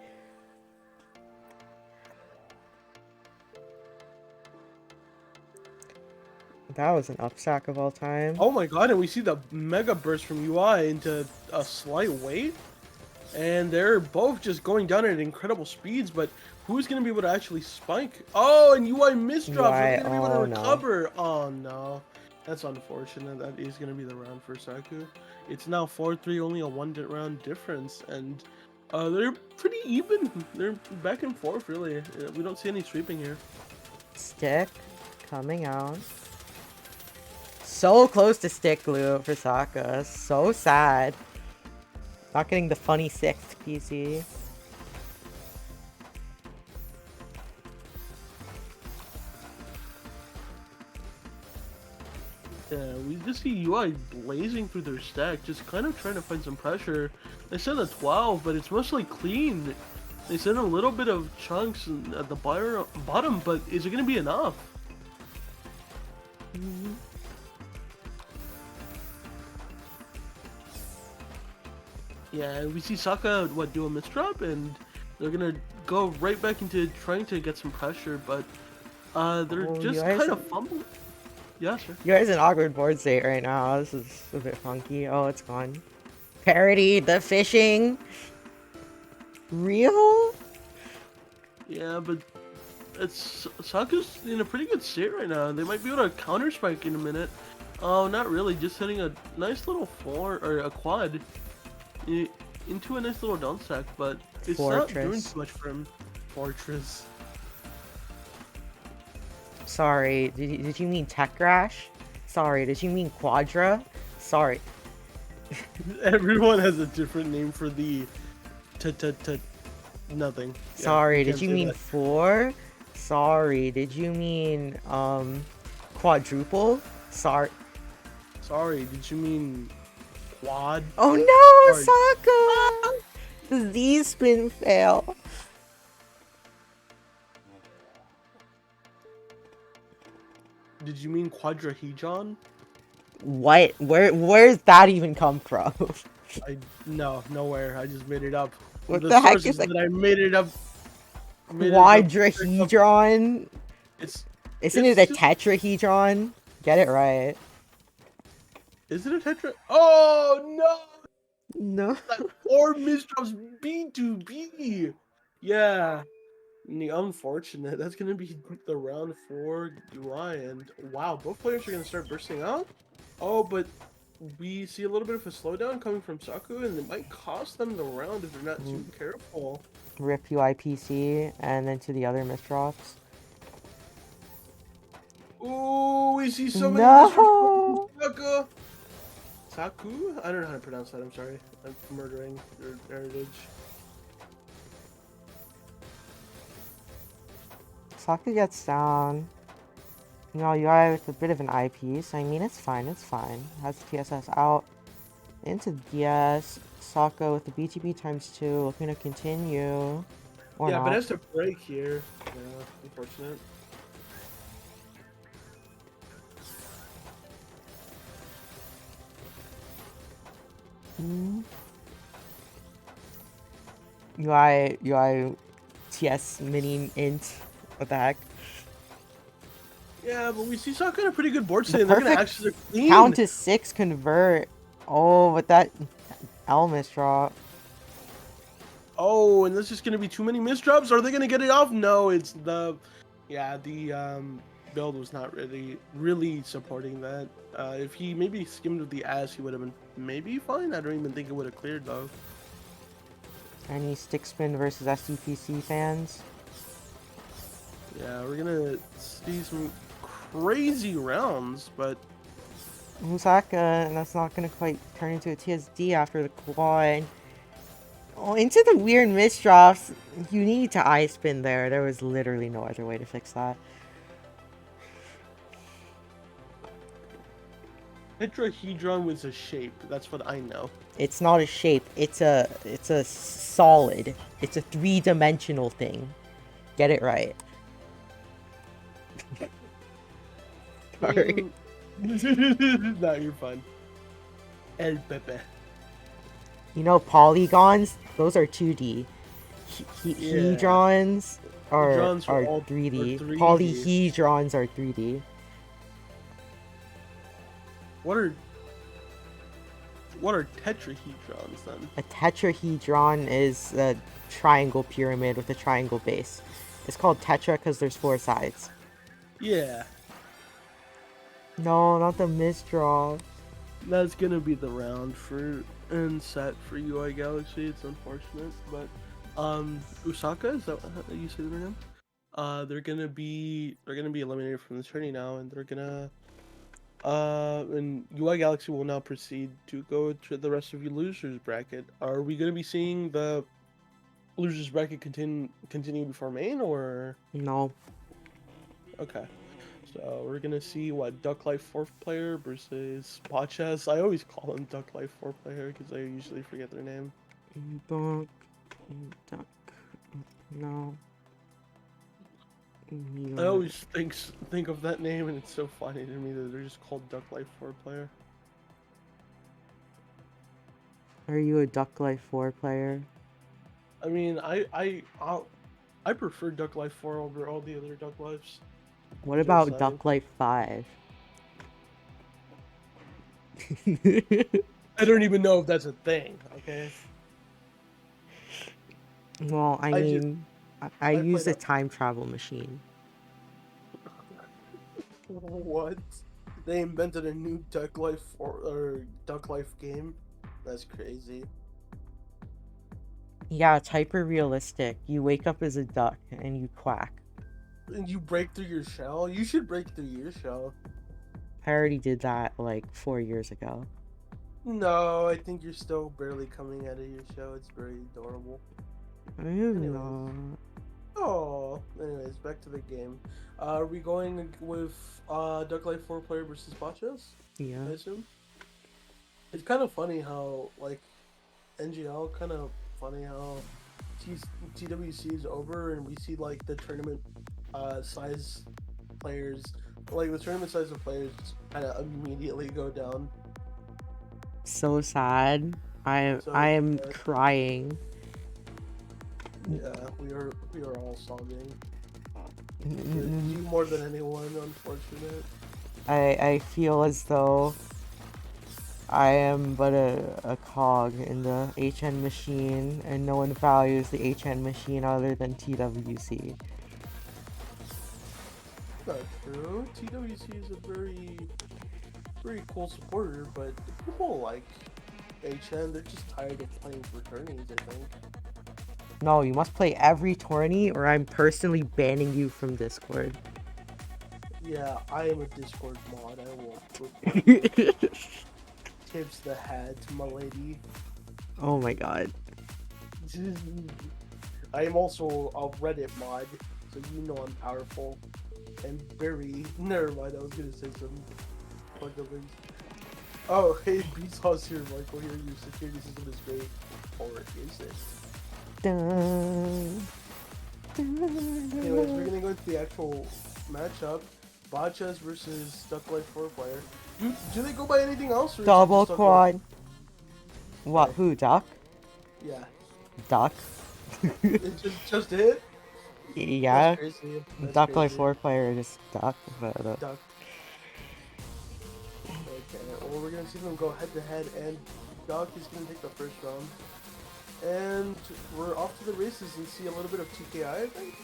That was an upstack of all time. Oh my god, and we see the mega burst from UI into a slight weight. And they're both just going down at incredible speeds, but who's going to be able to actually spike? Oh, and UI misdrops. Are going to be able to recover? No. Oh, no. That's unfortunate. That is going to be the round for Saku. It's now 4-3, only a one-round difference. And they're pretty even. They're back and forth, really. We don't see any sweeping here. Stick coming out. So close to stick glue for Saka. So sad. Not getting the funny sixth PC. Yeah, we just see UI blazing through their stack, just kind of trying to find some pressure. They send a 12, but it's mostly clean. They send a little bit of chunks at the bottom, but is it going to be enough? Mm-hmm. Yeah, we see Saka, do a misdrop, and they're gonna go right back into trying to get some pressure, but they're just kind of fumbling. Yeah, sure. You guys in awkward board state right now. This is a bit funky. Oh, it's gone. Parody the fishing. Real? Yeah, but Saka's in a pretty good state right now. They might be able to counter spike in a minute. Oh, not really. Just hitting a nice little a quad. Into a nice little down stack, but it's not doing too much for him. Fortress. Sorry, did you mean Tech Crash? Sorry, did you mean Quadra? Sorry. Everyone has a different name for the t nothing. Yeah, you Sorry, did can't you say mean that. 4? Sorry, did you mean, quadruple? Sorry. Sorry, did you mean quad? Oh no, Sorry. Sokka! The Z-spin fail. Did you mean quadrahedron? What? Where's that even come from? No, nowhere. I just made it up. What The the heck source is is a that I made it up. Made it up. quadrahedron? It's Isn't it it's a just. tetrahedron? Get it right. Is it a tetra? Oh no! No. That four misdrops B2B. Yeah. Unfortunate. That's gonna be the round 4 UI, and wow, both players are gonna start bursting out. Oh, but we see a little bit of a slowdown coming from Saku, and it might cost them the round if they're not too careful. Rip UIPC, and then to the other misdrops. Ooh, we see so many misdrops from No! Saku. Saku? I don't know how to pronounce that. I'm sorry. I'm murdering your heritage. Sokka gets down. You know, UI with a bit of an eyepiece. I mean, it's fine, it's fine. Has the TSS out. Into DS. Sokka with the BTB times 2, looking to continue. Or Yeah, but not. has to break here. Yeah, unfortunate. UI TS mini int. What the heck? Yeah, but we see Sokka in a pretty good board The state, and they're gonna perfect actually clean. count to 6 convert. Oh, with that Elmis drop. Oh, and this is gonna be too many misdrops. Are they gonna get it off? No, it's the, yeah, the build was not really supporting that. If he maybe skimmed with the ass, he would have been maybe fine. I don't even think it would have cleared though. Any stick spin versus SDPC fans? Yeah, we're gonna see some crazy rounds, but Musaka, and that's not gonna quite turn into a TSD after the quad. Oh, into the weird misdrops. You need to eye spin there. There was literally no other way to fix that. tetrahedron was a shape. That's what I know. It's not a shape. It's a solid. It's a 3-dimensional thing. Get it right. Sorry. No, you're fine. El Pepe. You know polygons? Those are 2D. Yeah. Hedrons are Hedrons are all 3D. 3D. Polyhedrons are 3D. What are tetrahedrons then? A tetrahedron is a triangle pyramid with a triangle base. It's called tetra because there's 4 sides. Yeah, No, not the misdraw. that's gonna be the round for and set for UI Galaxy. It's unfortunate, but Usaka, is that how you say their name? They're gonna be eliminated from the tourney now, and they're gonna and UI Galaxy will now proceed to go to the rest of your losers bracket. Are we gonna be seeing the losers bracket continue before main, or No. okay? So we're gonna see what Duck Life 4th player versus Spot Chess. I always call them Duck Life 4 player because I usually forget their name. Duck. Duck. No. I always think of that name, and it's so funny to me that they're just called Duck Life 4 player. Are you a Duck Life 4 player? I mean, I prefer Duck Life 4 over all the other Duck Lives. What Just about saying. Duck Life 5? I don't even know if that's a thing. Okay. Well, I I mean, I use played a up. time travel machine. What? They invented a new Duck Life or Duck Life game? That's crazy. Yeah, it's hyper realistic. You wake up as a duck and you quack. And you break through your shell? You should break through your shell. I already did that like 4 years ago. No, I think you're still barely coming out of your show. It's very adorable. I'm Anyways. not. Oh, anyways, back to the game. Are we going with Duck Life 4 player versus Botchas? Yeah. I assume. It's kind of funny how like NGL kind of funny how T- TWC is over and we see like the tournament size players, like the tournament size of players kind of immediately go down. So sad. I So am crying. yeah, we are all sobbing. You more than anyone, unfortunate. I feel as though I am but a cog in the HN machine, and no one values the HN machine other than TWC. Not true. TWC is a very cool supporter, but people like HN, they're just tired of playing for tourneys, I think. No, you must play every tourney, or I'm personally banning you from Discord. Yeah, I am a Discord mod. I will report you. Tips the hat, my lady. Oh my god. I am also a Reddit mod, so you know I'm powerful and very. Never mind. I was gonna say some fucking things. Oh, hey, Beatsauce here, Michael. Here, your security system is great, or is it? Dun, Anyways, we're gonna go into the actual matchup. Bachas versus Duck Life 4 player. Do they go by anything else? Or is it double just Duck Life? quad. What? Okay. Who? Duck? Yeah. Duck? It just hit? That's Yeah. crazy. That's Duck Life crazy. 4 player is Duck. But, Duck. Okay, well, we're gonna see them go head to head, and Duck is gonna take the first round. And we're off to the races and see a little bit of TKI, I think.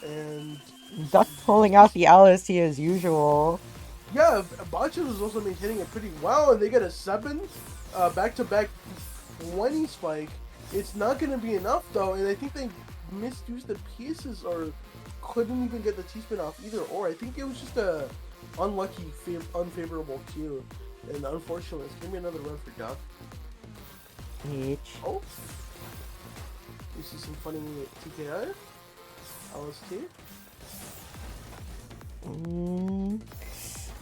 And Duck pulling out the LST as usual. yeah, Botches was also maintaining it pretty well, and they get a 7 back-to-back 20 spike. It's not going to be enough, though, and I think they misused the pieces or couldn't even get the T-spin off either, or I think it was just a unlucky, unfavorable cue. And unfortunately, it's going to be another run for Duck. Each. Oh, you see some funny TKI? LST?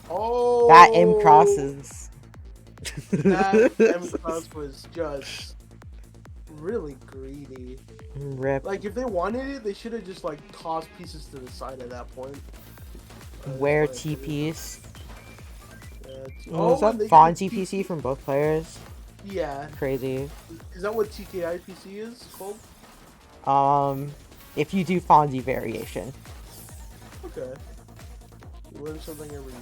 Oh! That M crosses. That M cross was just really greedy. Rip. Like, if they wanted it, they should have just, like, tossed pieces to the side at that point. Where TPs? Yeah, Was that and they get a Fonzie PC from both players? Yeah. Crazy. Is that what TKI PC is called? If you do Fonzie variation. Okay. You learn something every day.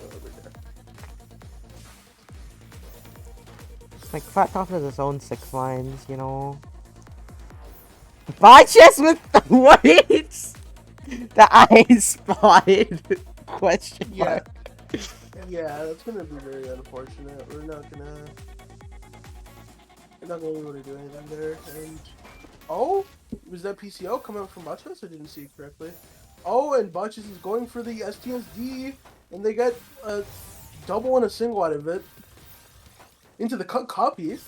Like, Flat Top has its own 6 lines, you know? Botches with the weights! The I spotted? Question mark. Yeah, that's gonna be very unfortunate. We're not gonna be able to do anything there. And oh, was that PCO coming out from Botches? I didn't see it correctly. Oh, and Botches is going for the STSD, and they got a double and a single out of it into the cut copy.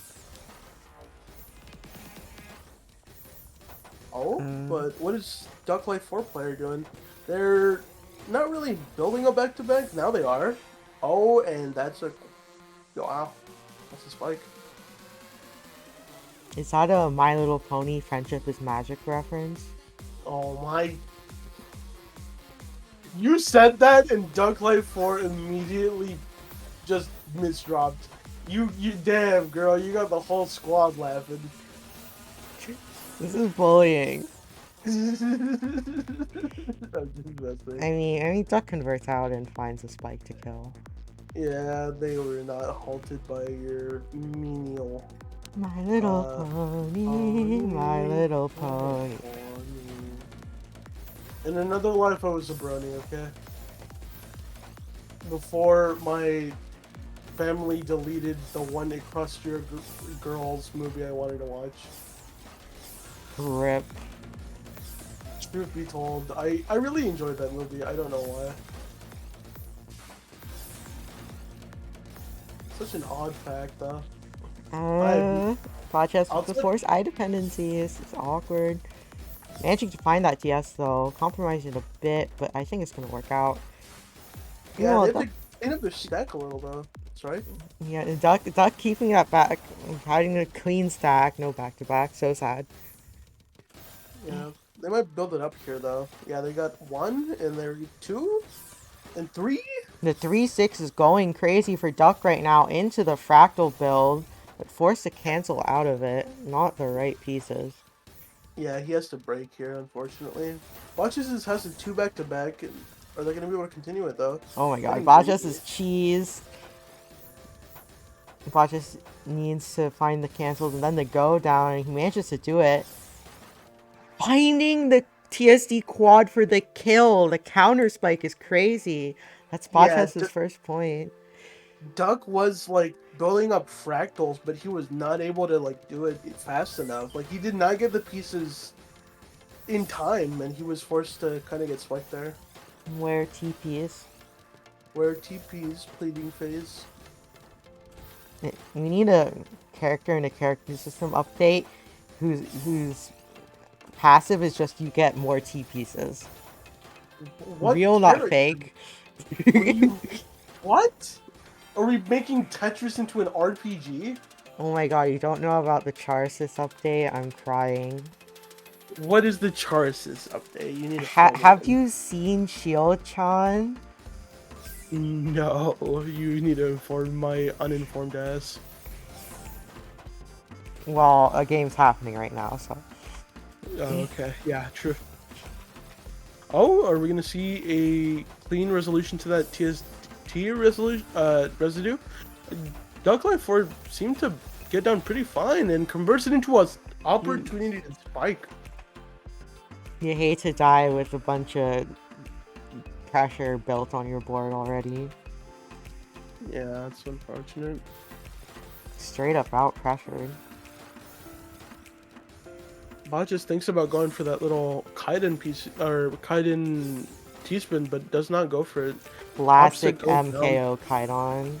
Oh, but what is Duck Life 4 player doing? They're not really building a back-to-back. Now they are. Oh, and that's a... Wow. That's a spike. Is that a My Little Pony Friendship is Magic reference? Oh my... You said that and Duck Life 4 immediately just misdropped. You damn, girl. You got the whole squad laughing. This is bullying. I'm just messing. I mean, Duck converts out and finds a spike to kill. Yeah, they were not halted by your menial. My little pony, my little pony. In another life, I was a brony, okay? Before my family deleted the one Equestria Girls movie I wanted to watch. Rip. Truth be told, I really enjoyed that movie. I don't know why. Such an odd fact, though. I Podcast with the outside. Force eye dependencies. It's awkward. Managing to find that TS though, compromising it a bit, but I think it's gonna work out. You Yeah, know, they have to clean up their stack a little though. That's right. yeah, Duck keeping that back, having a clean stack, no back to back, so sad. Yeah, they might build it up here though. Yeah, they got one and they're two and three. The 3-6 is going crazy for Duck right now into the fractal build, but forced to cancel out of it. Not the right pieces. Yeah, he has to break here, unfortunately. Watches has the two back to back. Are they gonna be able to continue it though? Oh my god, Getting Botchus greedy. is cheese. Botchus needs to find the cancels and then the go down, and he manages to do it. Finding the TSD quad for the kill. The counter spike is crazy. That's Yeah, Botchus' first point. Duck was like building up fractals, but he was not able to like do it fast enough. Like he did not get the pieces in time, and he was forced to kind of get spiked there. Where TPs? Where TP's pleading phase. We need a character in a character system update whose passive is just you get more T pieces. What Real, not character? fake. What? What? Are we making Tetris into an RPG? Oh my god, you don't know about the Charsis update? I'm crying. What is the Charsis update? You need to fill me Have in. you seen Shield-chan? No, you need to inform my uninformed ass. Well, a game's happening right now, so. Oh, okay, yeah, true. Oh, are we gonna see a clean resolution to that TST residue? Duck Life 4 seemed to get down pretty fine and converts it into a opportunity to spike. You hate to die with a bunch of pressure built on your board already. Yeah, that's unfortunate. Straight up out pressured. Bot just thinks about going for that little Kaiden piece or Kaiden T-spin, but does not go for it. Classic Opposite goes MKO Kaidon.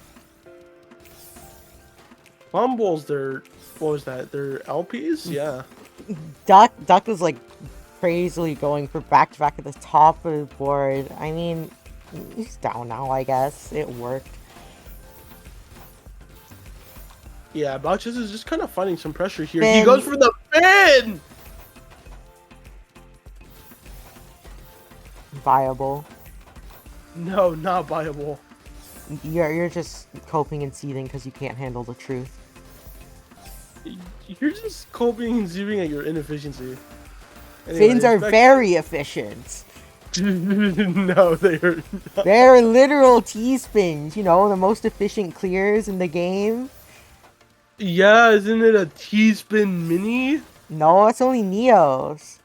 Bomb Balls, they're, what was that? They're LPs? Yeah. Duck was like crazily going for back-to-back at the top of the board. I mean, he's down now, I guess. It worked. Yeah, Botches is just kind of finding some pressure here. Fin. He goes for the fin! Viable. No, not viable. You're just coping and seething because you can't handle the truth. You're just coping and zooming at your inefficiency. Fins are very efficient. No, they are not. They're literal T-spins, you know, the most efficient clears in the game. Yeah, isn't it a T-spin mini? No, it's only Neos.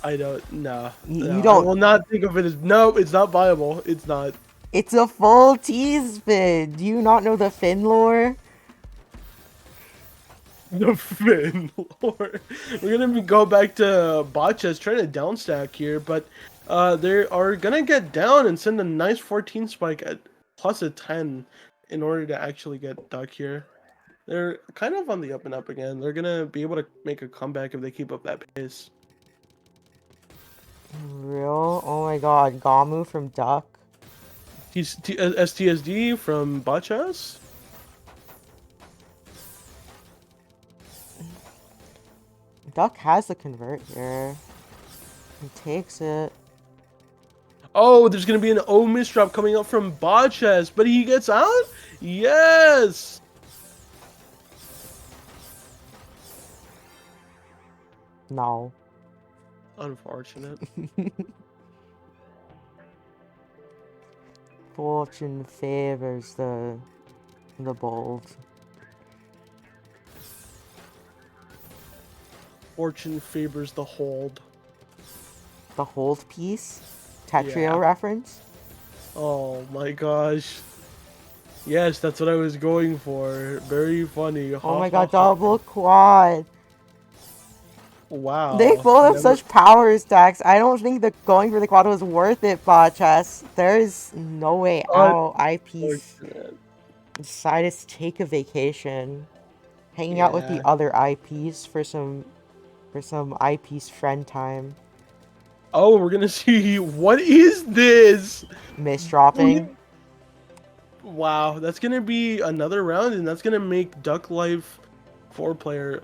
I don't, no. You No, don't. I will not think of it as, no, it's not viable. It's not. It's a full T-spin. Do you not know the Fin lore? The fin lore. We're gonna go back to Botches trying to downstack here, but they are gonna get down and send a nice 14 spike at plus a 10 in order to actually get Duck here. They're kind of on the up and up again. They're gonna be able to make a comeback if they keep up that pace. Real? Oh my god, Gamu from Duck. STSD from Botches. Duck has the convert here. He takes it. Oh, there's gonna be an O misdrop coming up from Botches, but he gets out? Yes! No. Unfortunate. Fortune favors the bold. Fortune favors the hold. The hold piece? Tetrio Yeah. reference? Oh my gosh. Yes, that's what I was going for. Very funny. Oh my god, double quad. They Wow. both have Never. such power stacks. I don't think that going for the quad was worth it, Botchas. There's no way out. IP's Unfortunate. decided to take a vacation, hanging out with the Yeah. other IPs for some IP's friend time. Oh, we're gonna see. What is this? Miss dropping. Wow, that's gonna be another round, and that's gonna make Duck Life 4 player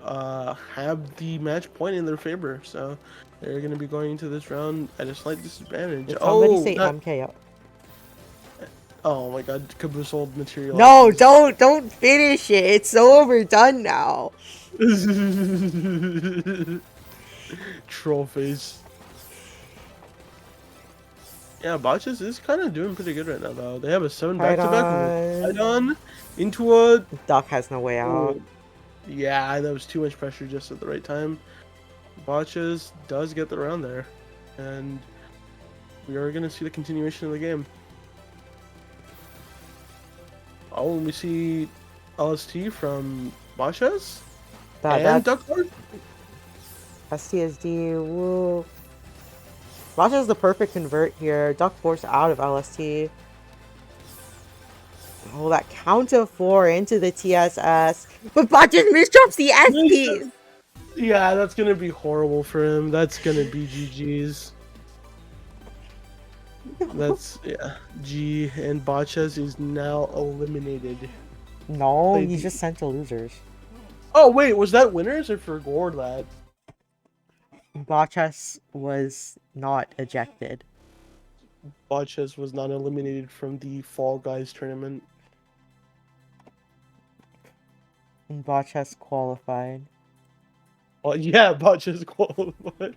have the match point in their favor. So they're gonna be going into this round at a slight disadvantage. Did somebody Oh, say not. MKO? Oh my God, Caboose old No, materializes. don't finish it. It's overdone now. Troll face. Yeah, Botches is kind of doing pretty good right now, though. They have a 7 Right back-to-back with a on. on into a. Duck has no way out. Oh, yeah, that was too much pressure just at the right time. Botches does get the round there, and we are going to see the continuation of the game. Oh, and we see LST from Botches and That Duckworth. STSD. Woo. Raja is the perfect convert here. Duck force out of LST. Oh, that count of 4 into the TSS. But Botches misdrops the SP! Yeah, that's going to be horrible for him. That's going to be GG's. That's, yeah, G, and Botches is now eliminated. No, Played he's the- just sent to losers. Oh, wait, was that winners or for Gore that? Botches was not ejected. Botches was not eliminated from the Fall Guys tournament. And Botches qualified. Oh, yeah, Botches qualified.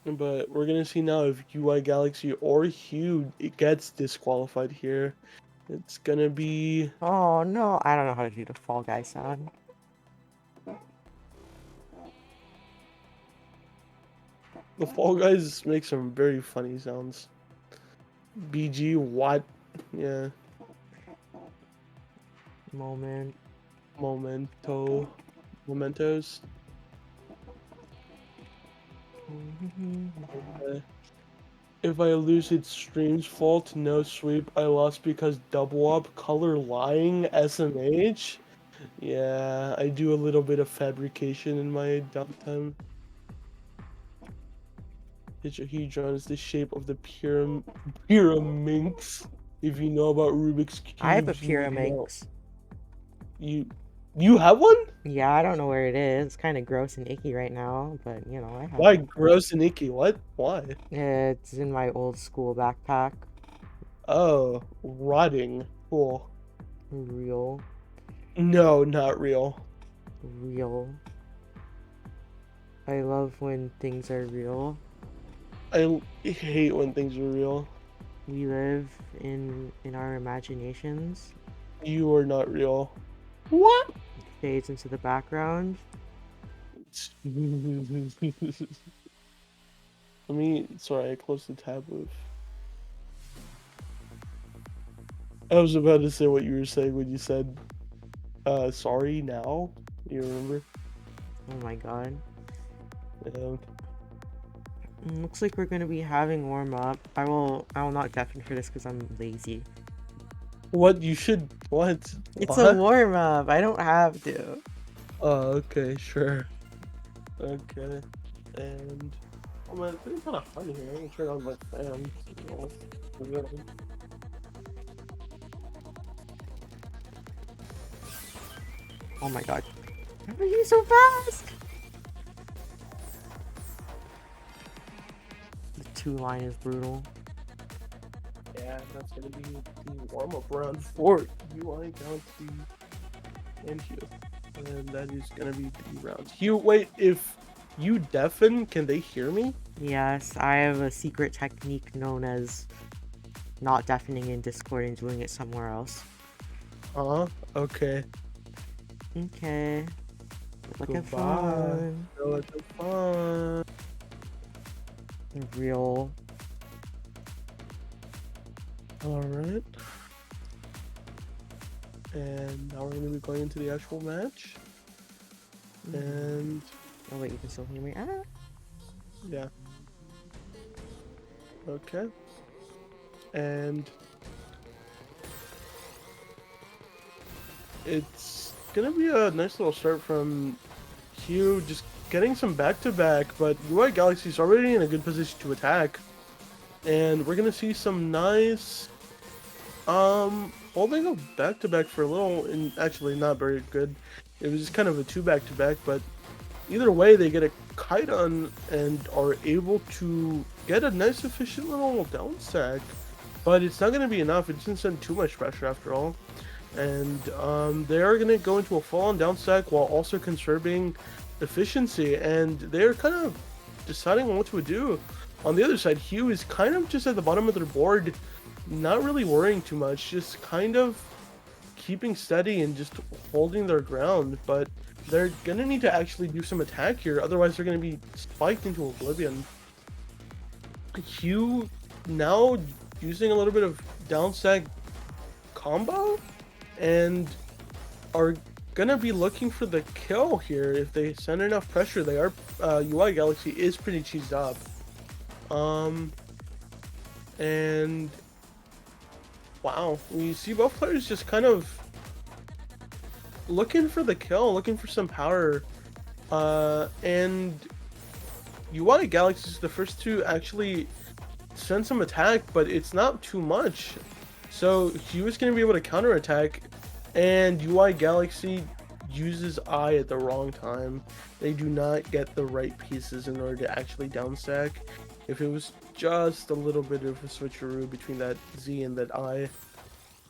But we're gonna see now if UI Galaxy or Hue gets disqualified here. It's gonna be. Oh no, I don't know how to do the Fall Guy sound. The Fall Guys make some very funny sounds. BG, what? Yeah. Moment. Mementos. Okay. If I lose, it's stream's fault. No sweep. I lost because double up. Color lying. SMH. Yeah, I do a little bit of fabrication in my downtime. Tetrahedron is the shape of the pyraminx. If you know about Rubik's cubes, I have a you would know. Pyraminx. You have one? Yeah, I don't know where it is. It's kind of gross and icky right now, but you know, I have Why it. gross and icky? What? Why? It's in my old school backpack. Oh, rotting. Cool. Real. No, not real. Real. I love when things are real. I hate when things are real. We live in our imaginations. You are not real. What? It fades into the background. Sorry, I closed the tab with. I was about to say what you were saying when you said, sorry now. You remember? Oh my god. Yeah. Looks like we're gonna be having warm up. I will not deafen for this because I'm lazy. What? You should. What? It's What? a warm up. I don't have to. Oh, okay, sure. Okay. And. Oh man, it's pretty kind of funny here. I'm gonna turn on my fan. Oh my god. How are you so fast? The 2 line is brutal. Yeah, that's gonna be the warm-up round for UI Galaxy and Hue. And that is gonna be the round. Hue, wait, if you deafen, can they hear me? Yes, I have a secret technique known as not deafening in Discord and doing it somewhere else. Okay. Okay. Look at Goodbye. fun. Go at the fun. Real. Alright. And now we're gonna be going into the actual match. And Oh wait, you can still hear me. Ah. yeah, okay. And it's gonna be a nice little start from Hugh, just getting some back-to-back, but UI Galaxy's already in a good position to attack. And we're gonna see some nice, holding a back-to-back for a little, and actually not very good. It was just kind of a two back-to-back, but either way, they get a kite on and are able to get a nice, efficient little down stack. But it's not going to be enough. It doesn't send too much pressure after all. And they are going to go into a full-on down stack while also conserving efficiency. And they're kind of deciding on what to do. On the other side, Hugh is kind of just at the bottom of their board, not really worrying too much, just kind of keeping steady and just holding their ground. But they're gonna need to actually do some attack here, otherwise they're gonna be spiked into oblivion. Hugh now using a little bit of downstack combo and are gonna be looking for the kill here. If they send enough pressure, they are UI Galaxy is pretty cheesed up. And wow, we see both players just kind of looking for the kill, looking for some power. And UI Galaxy is the first to actually send some attack, but it's not too much. So Hugh is going to be able to counterattack, and UI Galaxy uses I at the wrong time. They do not get the right pieces in order to actually downstack. If it was just a little bit of a switcheroo between that Z and that I,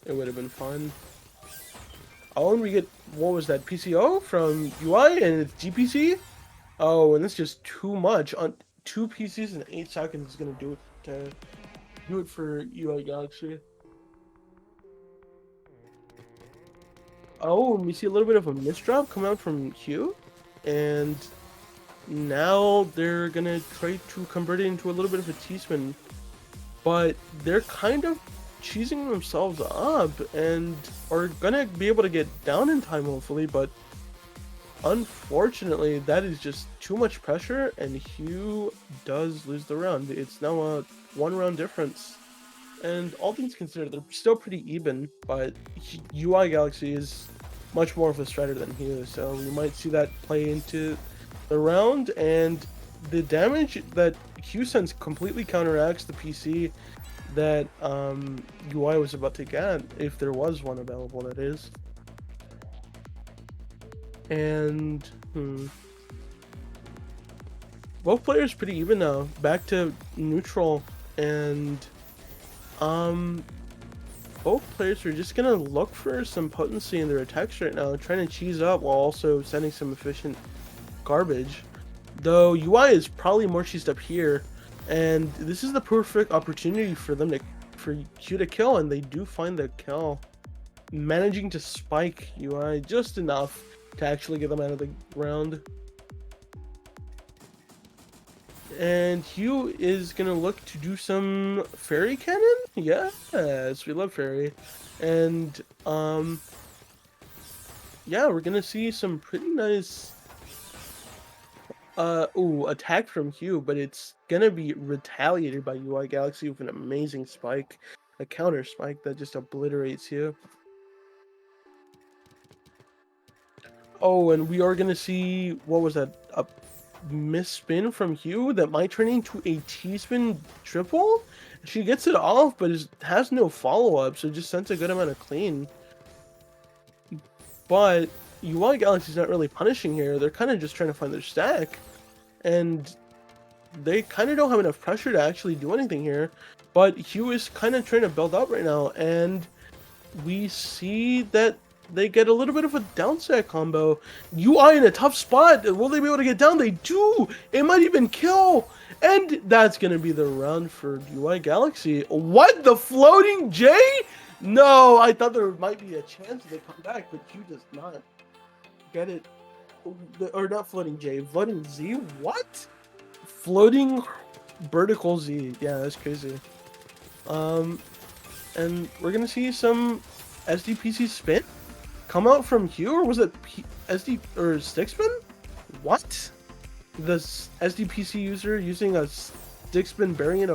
it would have been fun. Oh, and we get, what was that, PCO from UI, and it's GPC? Oh, and it's just too much. On 2 PCs in 8 seconds is going to do it for UI Galaxy. Oh, and we see a little bit of a misdrop come out from Hugh, and now they're going to try to convert it into a little bit of a T-spin, but they're kind of cheesing themselves up and are gonna be able to get down in time hopefully, but unfortunately that is just too much pressure and Hugh does lose the round. It's now a 1-round difference, and all things considered they're still pretty even, but UI Galaxy is much more of a strider than Hugh, so we might see that play into the round. And the damage that Hugh sends completely counteracts the PC that UI was about to get, if there was one available, that is. And both players pretty even now, back to neutral, and both players are just gonna look for some potency in their attacks right now, trying to cheese up while also sending some efficient garbage. Though UI is probably more cheesed up here, and this is the perfect opportunity for them for Q to kill, and they do find the kill, managing to spike UI just enough to actually get them out of the round. And Hugh is gonna look to do some fairy cannon. Yes, we love fairy. And yeah, we're gonna see some pretty nice attack from Hugh, but it's gonna be retaliated by UI Galaxy with an amazing spike, a counter spike that just obliterates Hugh. Oh, and we are gonna see, what was that, a miss spin from Hugh that might turn into a T-spin triple? She gets it off, but has no follow-up, so just sends a good amount of clean. But UI Galaxy's not really punishing here. They're kind of just trying to find their stack, and they kind of don't have enough pressure to actually do anything here. But Hugh is kind of trying to build up right now, and we see that they get a little bit of a downset combo. UI in a tough spot. Will they be able to get down? They do. It might even kill. And that's going to be the round for UI Galaxy. What? The floating J? No, I thought there might be a chance they come back, but Q does not get it. Or not floating J, floating Z? What? Floating vertical Z. Yeah, that's crazy. And we're going to see some SDPC spin come out from Hugh, or was it SD or stick spin? What? This SDPC user using a stick spin variant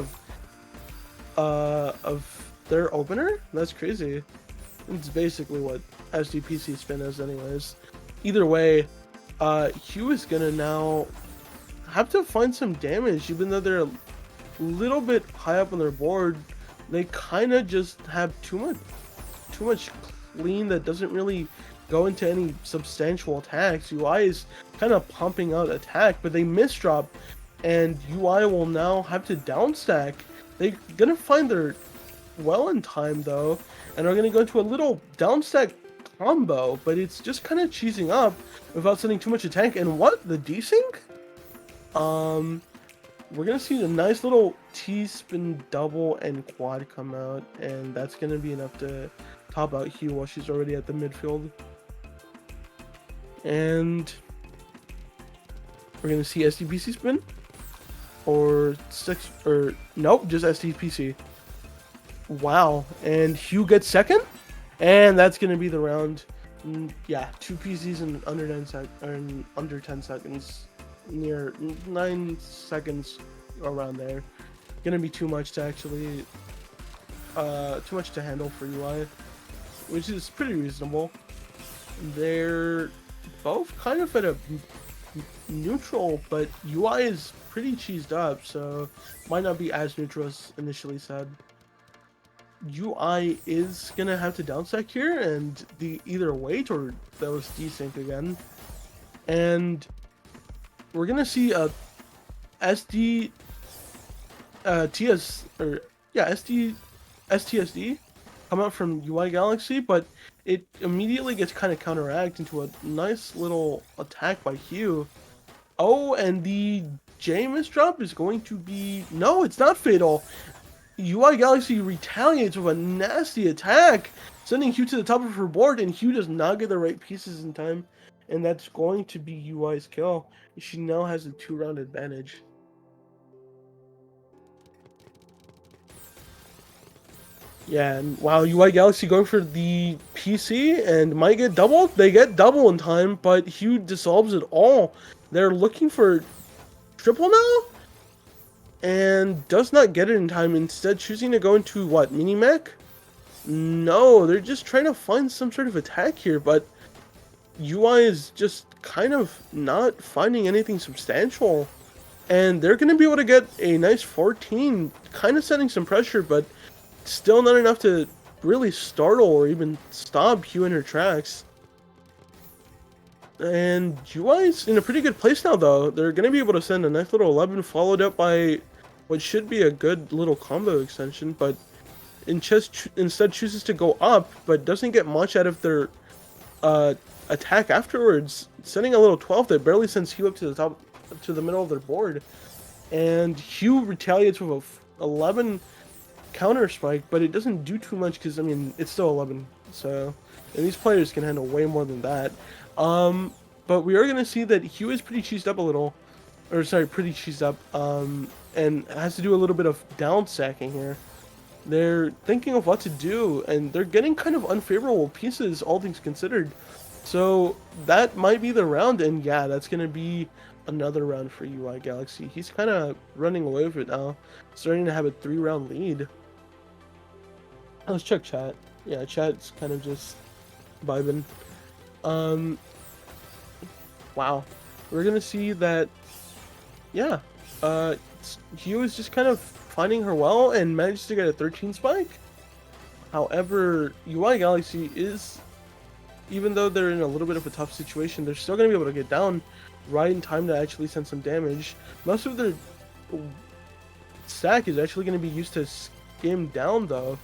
of their opener? That's crazy. It's basically what SDPC spin is anyways. Either way, Hugh is gonna now have to find some damage, even though they're a little bit high up on their board. They kind of just have too much clean that doesn't really go into any substantial attacks. UI is kind of pumping out attack, but they misdrop, and UI will now have to downstack. They're gonna find their well in time though, and are gonna go into a little downstack combo, but it's just kind of cheesing up without sending too much attack. And what, the desync? We're gonna see a nice little T-spin double and quad come out, and that's gonna be enough to top out Hugh while she's already at the midfield. And we're gonna see SDPC spin, or nope, just SDPC. Wow, and Hugh gets second, and that's gonna be the round. Yeah, 2 PCs in under 10 seconds, near 9 seconds, around there. Gonna be too much to actually, too much to handle for UI, which is pretty reasonable. They're both kind of at a neutral, but UI is pretty cheesed up, so might not be as neutral as initially said. UI is gonna have to downstack here and either wait or those desync again, and we're gonna see a STSD come out from UI Galaxy, but it immediately gets kind of counteracted into a nice little attack by Hugh. Oh, and the J misdrop is going to be... No, it's not fatal. UI Galaxy retaliates with a nasty attack, sending Hugh to the top of her board, and Hugh does not get the right pieces in time, and that's going to be UI's kill. She now has a 2-round advantage. Yeah, and wow, UI Galaxy going for the PC and might get doubled. They get double in time, but Hugh dissolves it all. They're looking for triple now, and does not get it in time, instead choosing to go into what, mini-mech? No, they're just trying to find some sort of attack here, but UI is just kind of not finding anything substantial, and they're going to be able to get a nice 14, kind of setting some pressure, but still not enough to really startle or even stop Hugh in her tracks. And UI's in a pretty good place now, though. They're going to be able to send a nice little 11, followed up by what should be a good little combo extension, but instead chooses to go up, but doesn't get much out of their attack afterwards, sending a little 12 that barely sends Hugh up to the top, to the middle of their board. And Hugh retaliates with a 11 counter spike, but it doesn't do too much because, I mean, it's still 11, so, and these players can handle way more than that. But we are going to see that Hugh is pretty cheesed up a little, or sorry, pretty cheesed up, and has to do a little bit of down stacking here. They're thinking of what to do, and they're getting kind of unfavorable pieces, all things considered. So that might be the round, and yeah, that's going to be another round for UI Galaxy. He's kind of running away with it now, starting to have a 3-round lead. Let's check chat. Yeah, chat's kind of just vibing. Wow. We're gonna see that, yeah, Hugh is just kind of finding her well and managed to get a 13 spike. However, UI Galaxy is, even though they're in a little bit of a tough situation, they're still gonna be able to get down right in time to actually send some damage. Most of their stack is actually going to be used to skim down, though,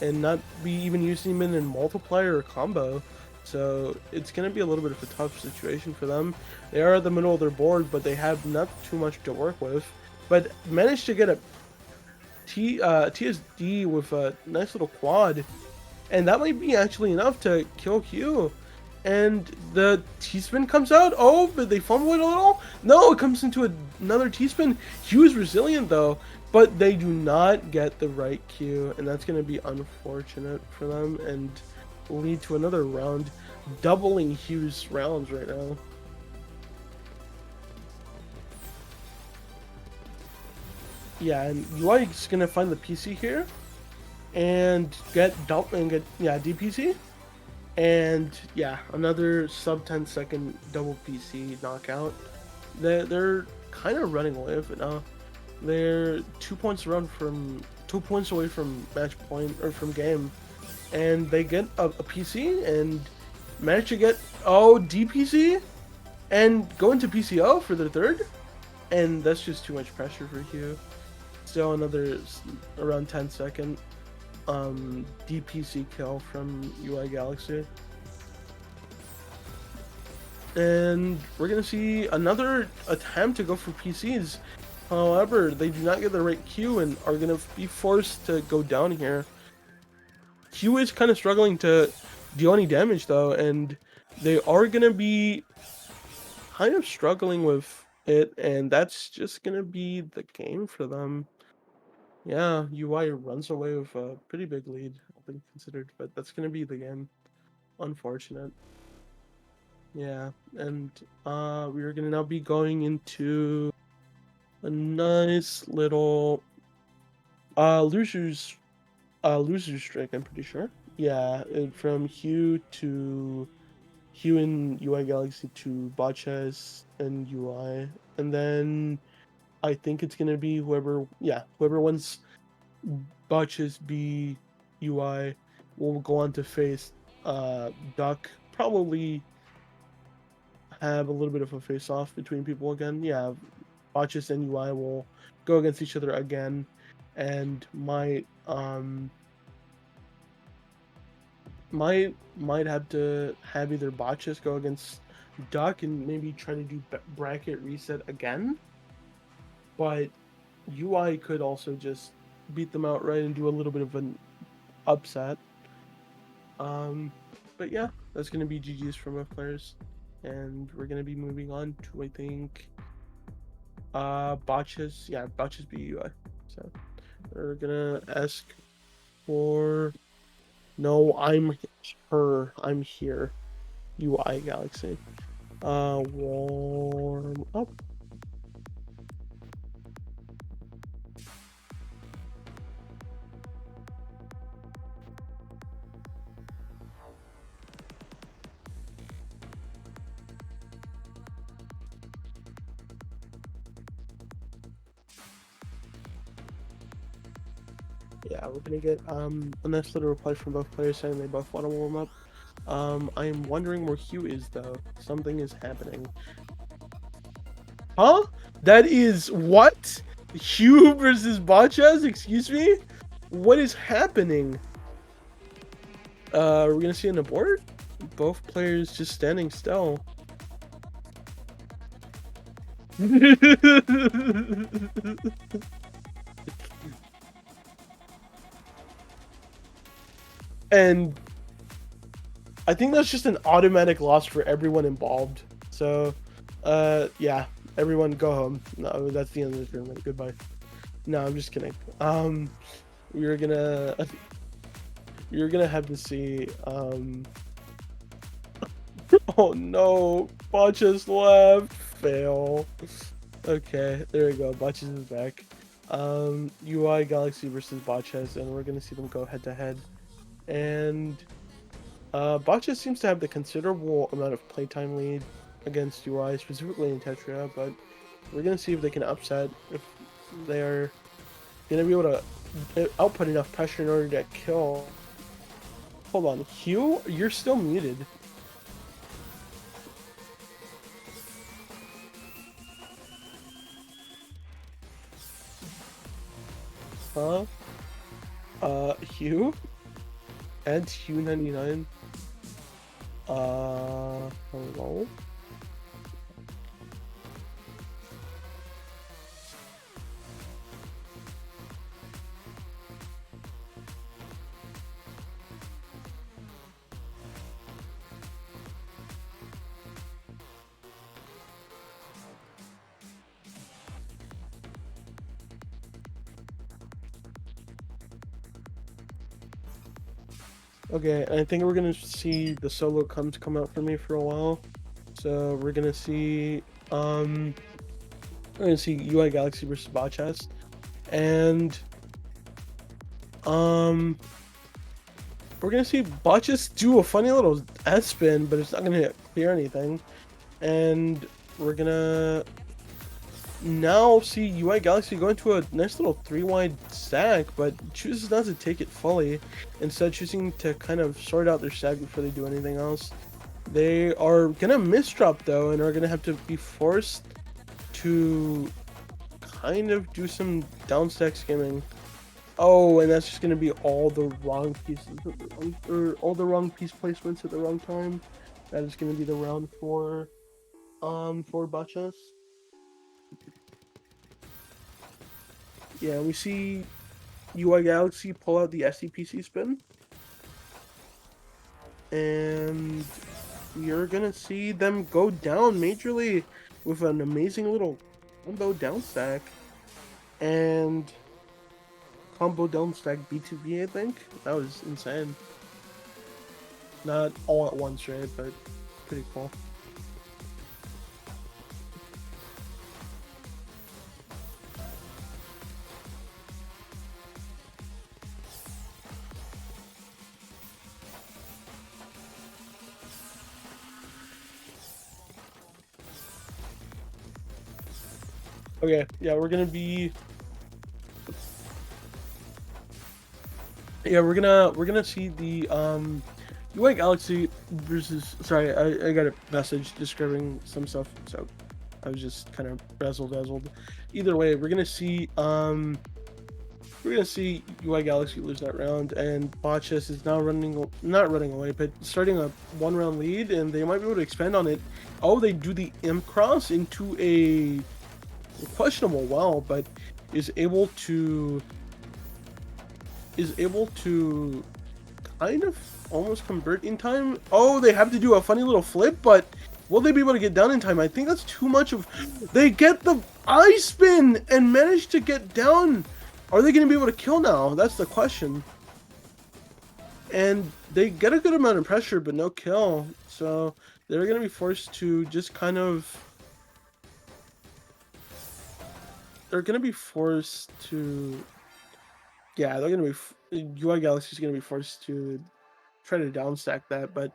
and not be even using them in multiplier or combo. So it's going to be a little bit of a tough situation for them. They are at the middle of their board, but they have not too much to work with. But managed to get a TSD with a nice little quad, and that might be actually enough to kill Hugh. And the T-spin comes out. Oh, but they fumble it a little. No, it comes into another T-spin. Hugh is resilient, though, but they do not get the right Q, and that's going to be unfortunate for them and lead to another round, doubling Hugh's rounds right now. yeah, and UI is gonna find the PC here and get DPC, and yeah, another sub 10-second double PC knockout. They're kind of running away with it now. They're 2 points away from match point or from game, and they get a PC and manage to get DPC and go into PCO for their third, and that's just too much pressure for Hugh. Still another around 10-second DPC kill from UI Galaxy. And we're going to see another attempt to go for PCs. However, they do not get the right Q and are going to be forced to go down here. Q is kind of struggling to deal any damage though, and they are going to be kind of struggling with it, and that's just going to be the game for them. Yeah, UI runs away with a pretty big lead, all things considered, but that's going to be the game. Unfortunate. Yeah, and we're gonna now be going into a nice little losers streak, I'm pretty sure. Yeah, from Hue and UI Galaxy to Botchess and UI, and then I think it's gonna be whoever wins Botchess B UI will go on to face Duck, probably have a little bit of a face-off between people again. Yeah, Botchus and UI will go against each other again, and might have to have either Botchus go against Duck and maybe try to do bracket reset again, but UI could also just beat them outright and do a little bit of an upset. But yeah, that's gonna be GG's from both players, and we're gonna be moving on to, I think, Botches BUI. So we're gonna ask for I'm here. UI Galaxy. Warm up. Yeah, we're gonna get a nice little reply from both players saying they both want to warm up. I am wondering where Hugh is though. Something is happening. Huh? That is what? Hugh versus Botchas? Excuse me? What is happening? We're gonna see an abort? Both players just standing still. And I think that's just an automatic loss for everyone involved. So, yeah, everyone go home. No, that's the end of the tournament. Goodbye. No, I'm just kidding. You're gonna have to see. Oh no, Botches left. Fail. Okay, there we go. Botches is back. UI Galaxy versus Botches, and we're gonna see them go head to head. And Botches seems to have the considerable amount of playtime lead against UI, specifically in Tetria, but we're gonna see if they can upset, if they are gonna be able to output enough pressure in order to kill. Hold on, Hugh, you're still muted. Huh? Hugh? And Hugh99? Hello? Okay, I think we're gonna see the solo come out for me for a while. So we're gonna see UI Galaxy versus Botchas. And we're gonna see Botches do a funny little S spin, but it's not gonna clear anything. And we're gonna now see UI Galaxy go into a nice little 3-wide stack, but chooses not to take it fully, instead choosing to kind of sort out their stack before they do anything else. They are gonna misdrop though, and are gonna have to be forced to kind of do some downstack skimming. Oh, and that's just gonna be all the wrong pieces, or all the wrong piece placements at the wrong time. That is gonna be the round for Botchas. Yeah, we see UI Galaxy pull out the SCPC spin. And you're gonna see them go down majorly with an amazing little combo down stack. And combo down stack B2B, I think. That was insane. Not all at once, right? But pretty cool. Okay, yeah, we're gonna see the UI Galaxy versus, sorry, I got a message describing some stuff, so I was just kind of razzle-dazzled. Either way, we're gonna see UI Galaxy lose that round, and Botchess is now not running away, but starting a 1-round lead, and they might be able to expand on it. Oh, they do the imp cross into a questionable well, but is able to kind of almost convert in time. Oh, they have to do a funny little flip, but will they be able to get down in time? I think that's too much of... They get the eye spin and manage to get down. Are they going to be able to kill now? That's the question. And they get a good amount of pressure, but no kill. So they're going to be forced to just kind of... They're going to be forced to... Yeah, they're going to be... UI Galaxy is going to be forced to try to downstack that, but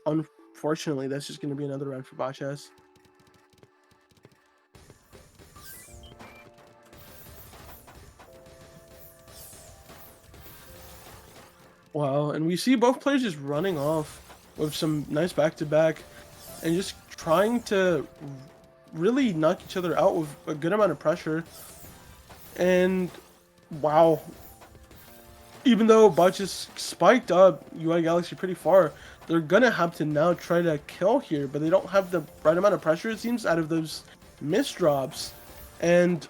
unfortunately, that's just going to be another round for Botchas. Wow, and we see both players just running off with some nice back-to-back and just trying to really knock each other out with a good amount of pressure. And wow, even though Botchas spiked up UI Galaxy pretty far, they're gonna have to now try to kill here, but they don't have the right amount of pressure, it seems, out of those misdrops. And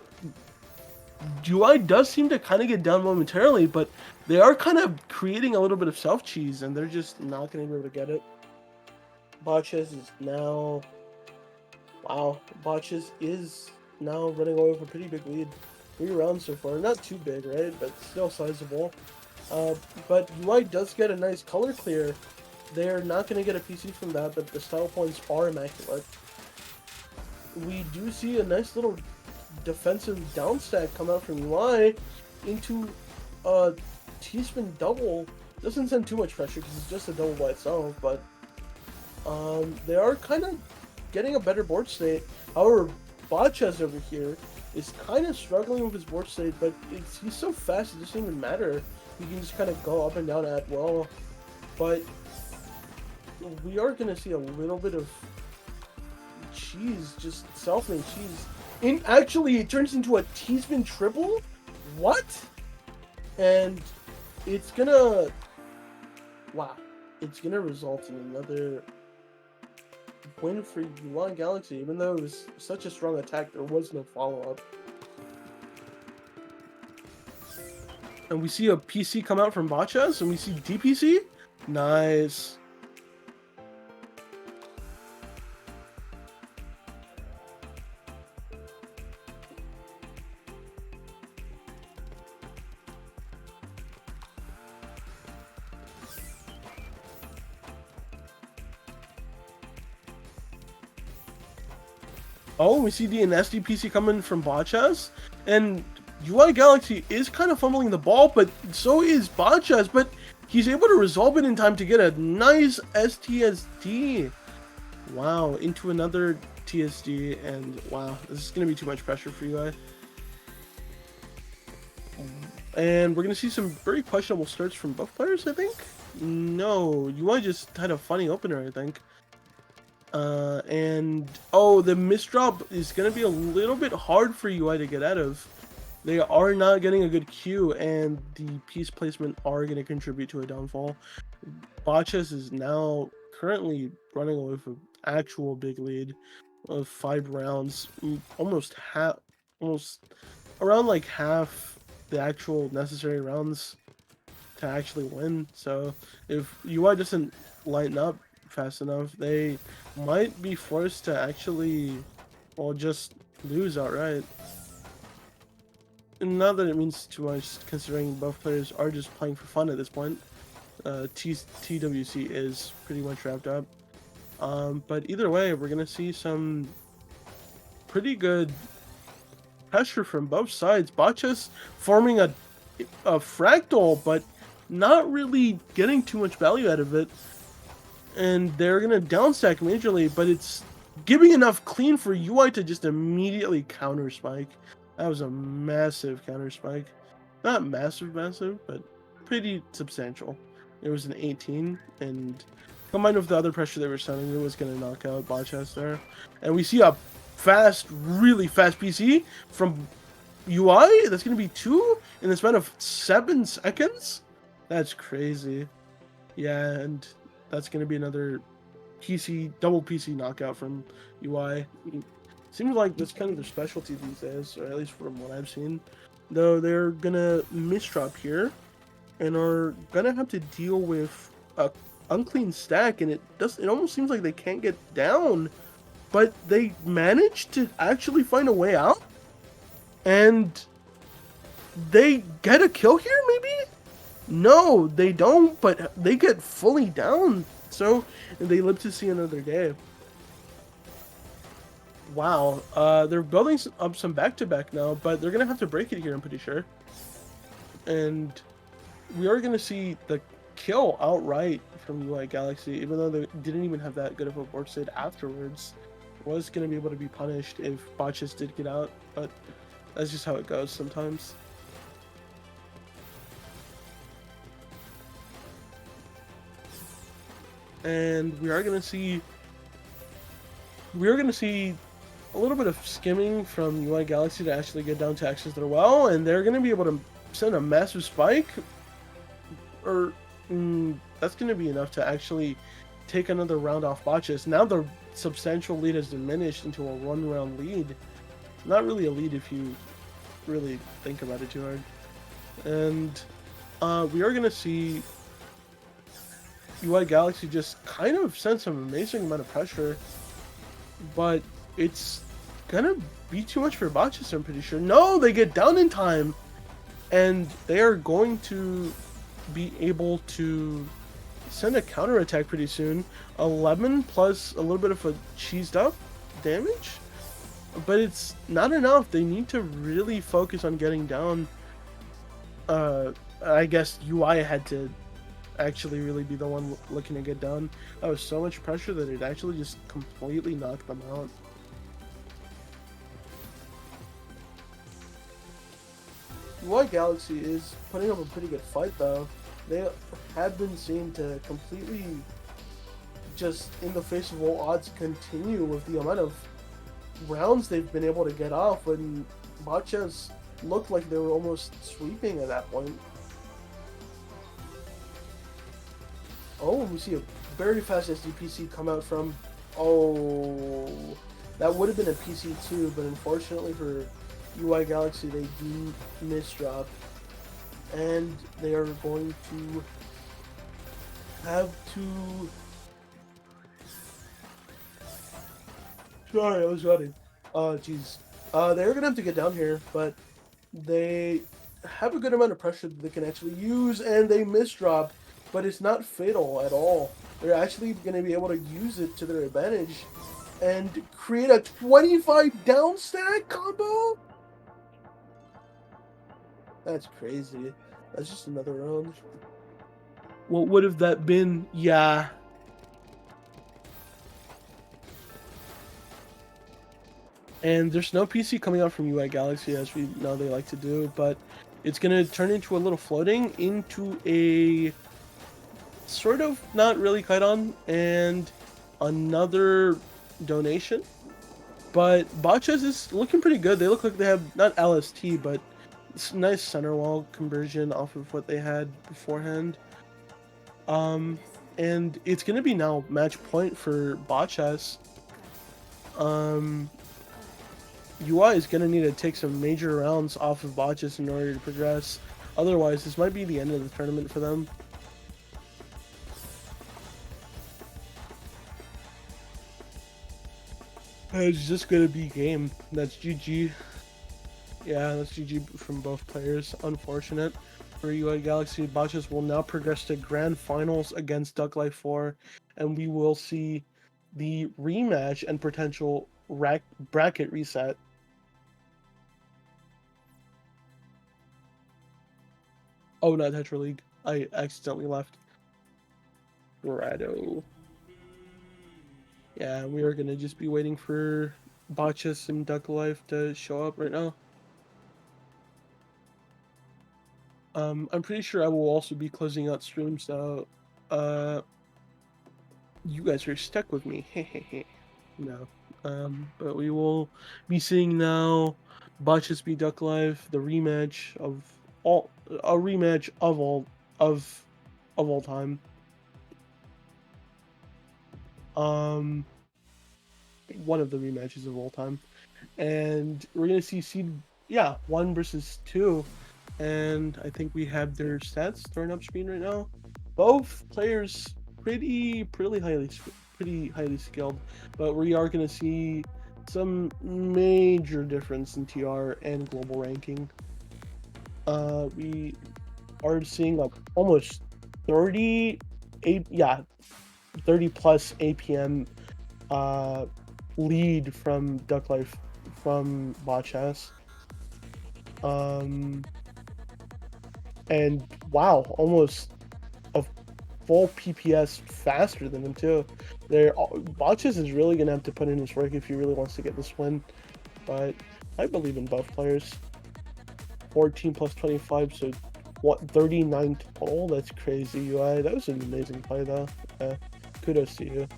UI does seem to kind of get down momentarily, but they are kind of creating a little bit of self-cheese, and they're just not going to be able to get it. Botchas is now... Wow, Botchas is now running away with a pretty big lead. 3 rounds so far. Not too big, right? But still sizable. But UI does get a nice color clear. They're not going to get a PC from that, but the style points are immaculate. We do see a nice little defensive downstack come out from UI into a T-spin double. Doesn't send too much pressure because it's just a double by itself, but they are kind of getting a better board state. However, Botchas over here is kind of struggling with his board state, but he's so fast it doesn't even matter. He can just kind of go up and down at will. But we are going to see a little bit of cheese, just self-made cheese. And actually, it turns into a T-spin triple? What? And it's gonna... Wow. It's gonna result in another win for UI Galaxy. Even though it was such a strong attack, there was no follow-up. And we see a PC come out from Botchas, and we see DPC. Nice. Oh, we see the SDPC coming from Botchas, and UI Galaxy is kind of fumbling the ball, but so is Botchas, but he's able to resolve it in time to get a nice STSD. Wow, into another TSD, and wow, this is going to be too much pressure for UI. And we're going to see some very questionable starts from both players, I think. No, UI just had a funny opener, I think. And oh, the misdrop is going to be a little bit hard for UI to get out of. They are not getting a good Q, and the piece placement are going to contribute to a downfall. Botchas is now currently running away with an actual big lead of 5 rounds, almost around like half the actual necessary rounds to actually win. So if UI doesn't lighten up fast enough, they might be forced to actually, well, just lose outright. And not that it means too much, considering both players are just playing for fun at this point. TWC is pretty much wrapped up. But either way, we're gonna see some pretty good pressure from both sides. Botchas forming a fractal, but not really getting too much value out of it. And they're gonna downstack majorly, but it's giving enough clean for UI to just immediately counter spike. That was a massive counter spike. Not massive, but pretty substantial. It was an 18, and combined with the other pressure they were sending, it was going to knock out Botchas there. And we see a really fast PC from UI. That's going to be 2 in the span of 7 seconds? That's crazy. Yeah, and that's going to be another double PC knockout from UI. Seems like that's kind of their specialty these days, or at least from what I've seen. Though they're gonna misdrop here, and are gonna have to deal with a unclean stack, and it almost seems like they can't get down, but they managed to actually find a way out, and they get a kill here, maybe? No, they don't, but they get fully down, so they live to see another day. Wow, they're building up some back-to-back now, but they're going to have to break it here, I'm pretty sure. And we are going to see the kill outright from UI Galaxy, even though they didn't even have that good of a board state afterwards. Was going to be able to be punished if Botchas did get out, but that's just how it goes sometimes. And we are going to see a little bit of skimming from UI Galaxy to actually get down to access their well, and they're going to be able to send a massive spike, or that's going to be enough to actually take another round off Botchas. Now the substantial lead has diminished into a 1-round lead. Not really a lead if you really think about it too hard. And we are going to see UI Galaxy just kind of send some amazing amount of pressure, but it's gonna be too much for Botchas, I'm pretty sure. No, they get down in time, and they are going to be able to send a counterattack pretty soon. 11 plus a little bit of a cheesed up damage, but it's not enough. They need to really focus on getting down. I guess UI had to actually really be the one looking to get down. That was so much pressure that it actually just completely knocked them out. UI Galaxy is putting up a pretty good fight though. They have been seen to completely, just in the face of all odds, continue with the amount of rounds they've been able to get off when Botchas looked like they were almost sweeping at that point. Oh, we see a very fast SDPC come out from... Oh, that would have been a PC too, but unfortunately for UI Galaxy, they do misdrop. And they are going to have to... Sorry, I was running. Oh, jeez. They're going to have to get down here, but they have a good amount of pressure that they can actually use, and they misdrop. But it's not fatal at all. They're actually going to be able to use it to their advantage. and create a 25 down stack combo? That's crazy. That's just another round. What would have that been? Yeah. And there's no PC coming out from UI Galaxy, as we know they like to do, but it's going to turn into a little floating into a sort of not really Kaidan and another donation. But Botchas is looking pretty good. They look like they have not LST, but it's nice center wall conversion off of what they had beforehand. And it's gonna be now match point for Botchas. UI is gonna need to take some major rounds off of Botchas in order to progress. Otherwise, this might be the end of the tournament for them. It's just gonna be game. That's GG. Yeah, that's GG from both players. Unfortunate for UI Galaxy. Botchas will now progress to Grand Finals against Duck Life 4, and we will see the rematch and potential bracket reset. Oh, not Tetra League. I accidentally left. Grado. Yeah, we are gonna just be waiting for Botchas and Duck Life to show up right now. I'm pretty sure I will also be closing out streams, so you guys are stuck with me. No. But we will be seeing now Botchas v Duck Life, the rematch of all of all time. One of the rematches of all time. And we're gonna see seed 1 versus 2. And I think we have their stats thrown up screen right now. Both players pretty highly skilled, but we are going to see some major difference in TR and global ranking. We are seeing like almost 30 plus APM lead from Duck Life from Botchas. And wow, almost a full PPS faster than him too. Botchas is really gonna have to put in his work if he really wants to get this win. But I believe in both players. 14 plus 25, so what? 39 total. That's crazy, UI. That was an amazing play though. Yeah, kudos to you.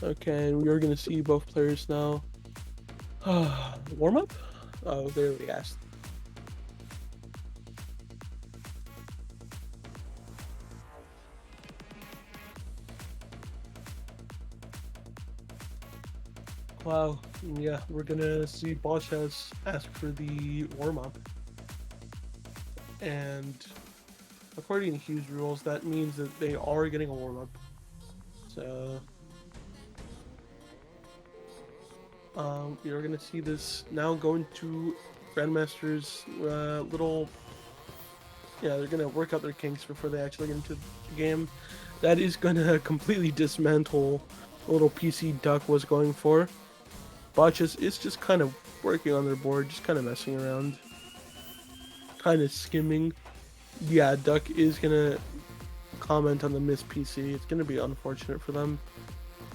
Okay, and we are gonna see both players now. Warm up? Oh, they already asked. Wow, yeah, we're gonna see Botchas ask for the warm up. And according to Hughes rules, that means that they are getting a warm up. So we are gonna see this now going to Grandmaster's little. Yeah, they're gonna work out their kinks before they actually get into the game. That is gonna completely dismantle the little PC Duck was going for. Botchas is just kind of working on their board, just kind of messing around, kind of skimming. Yeah, Duck is gonna comment on the missed PC. It's gonna be unfortunate for them,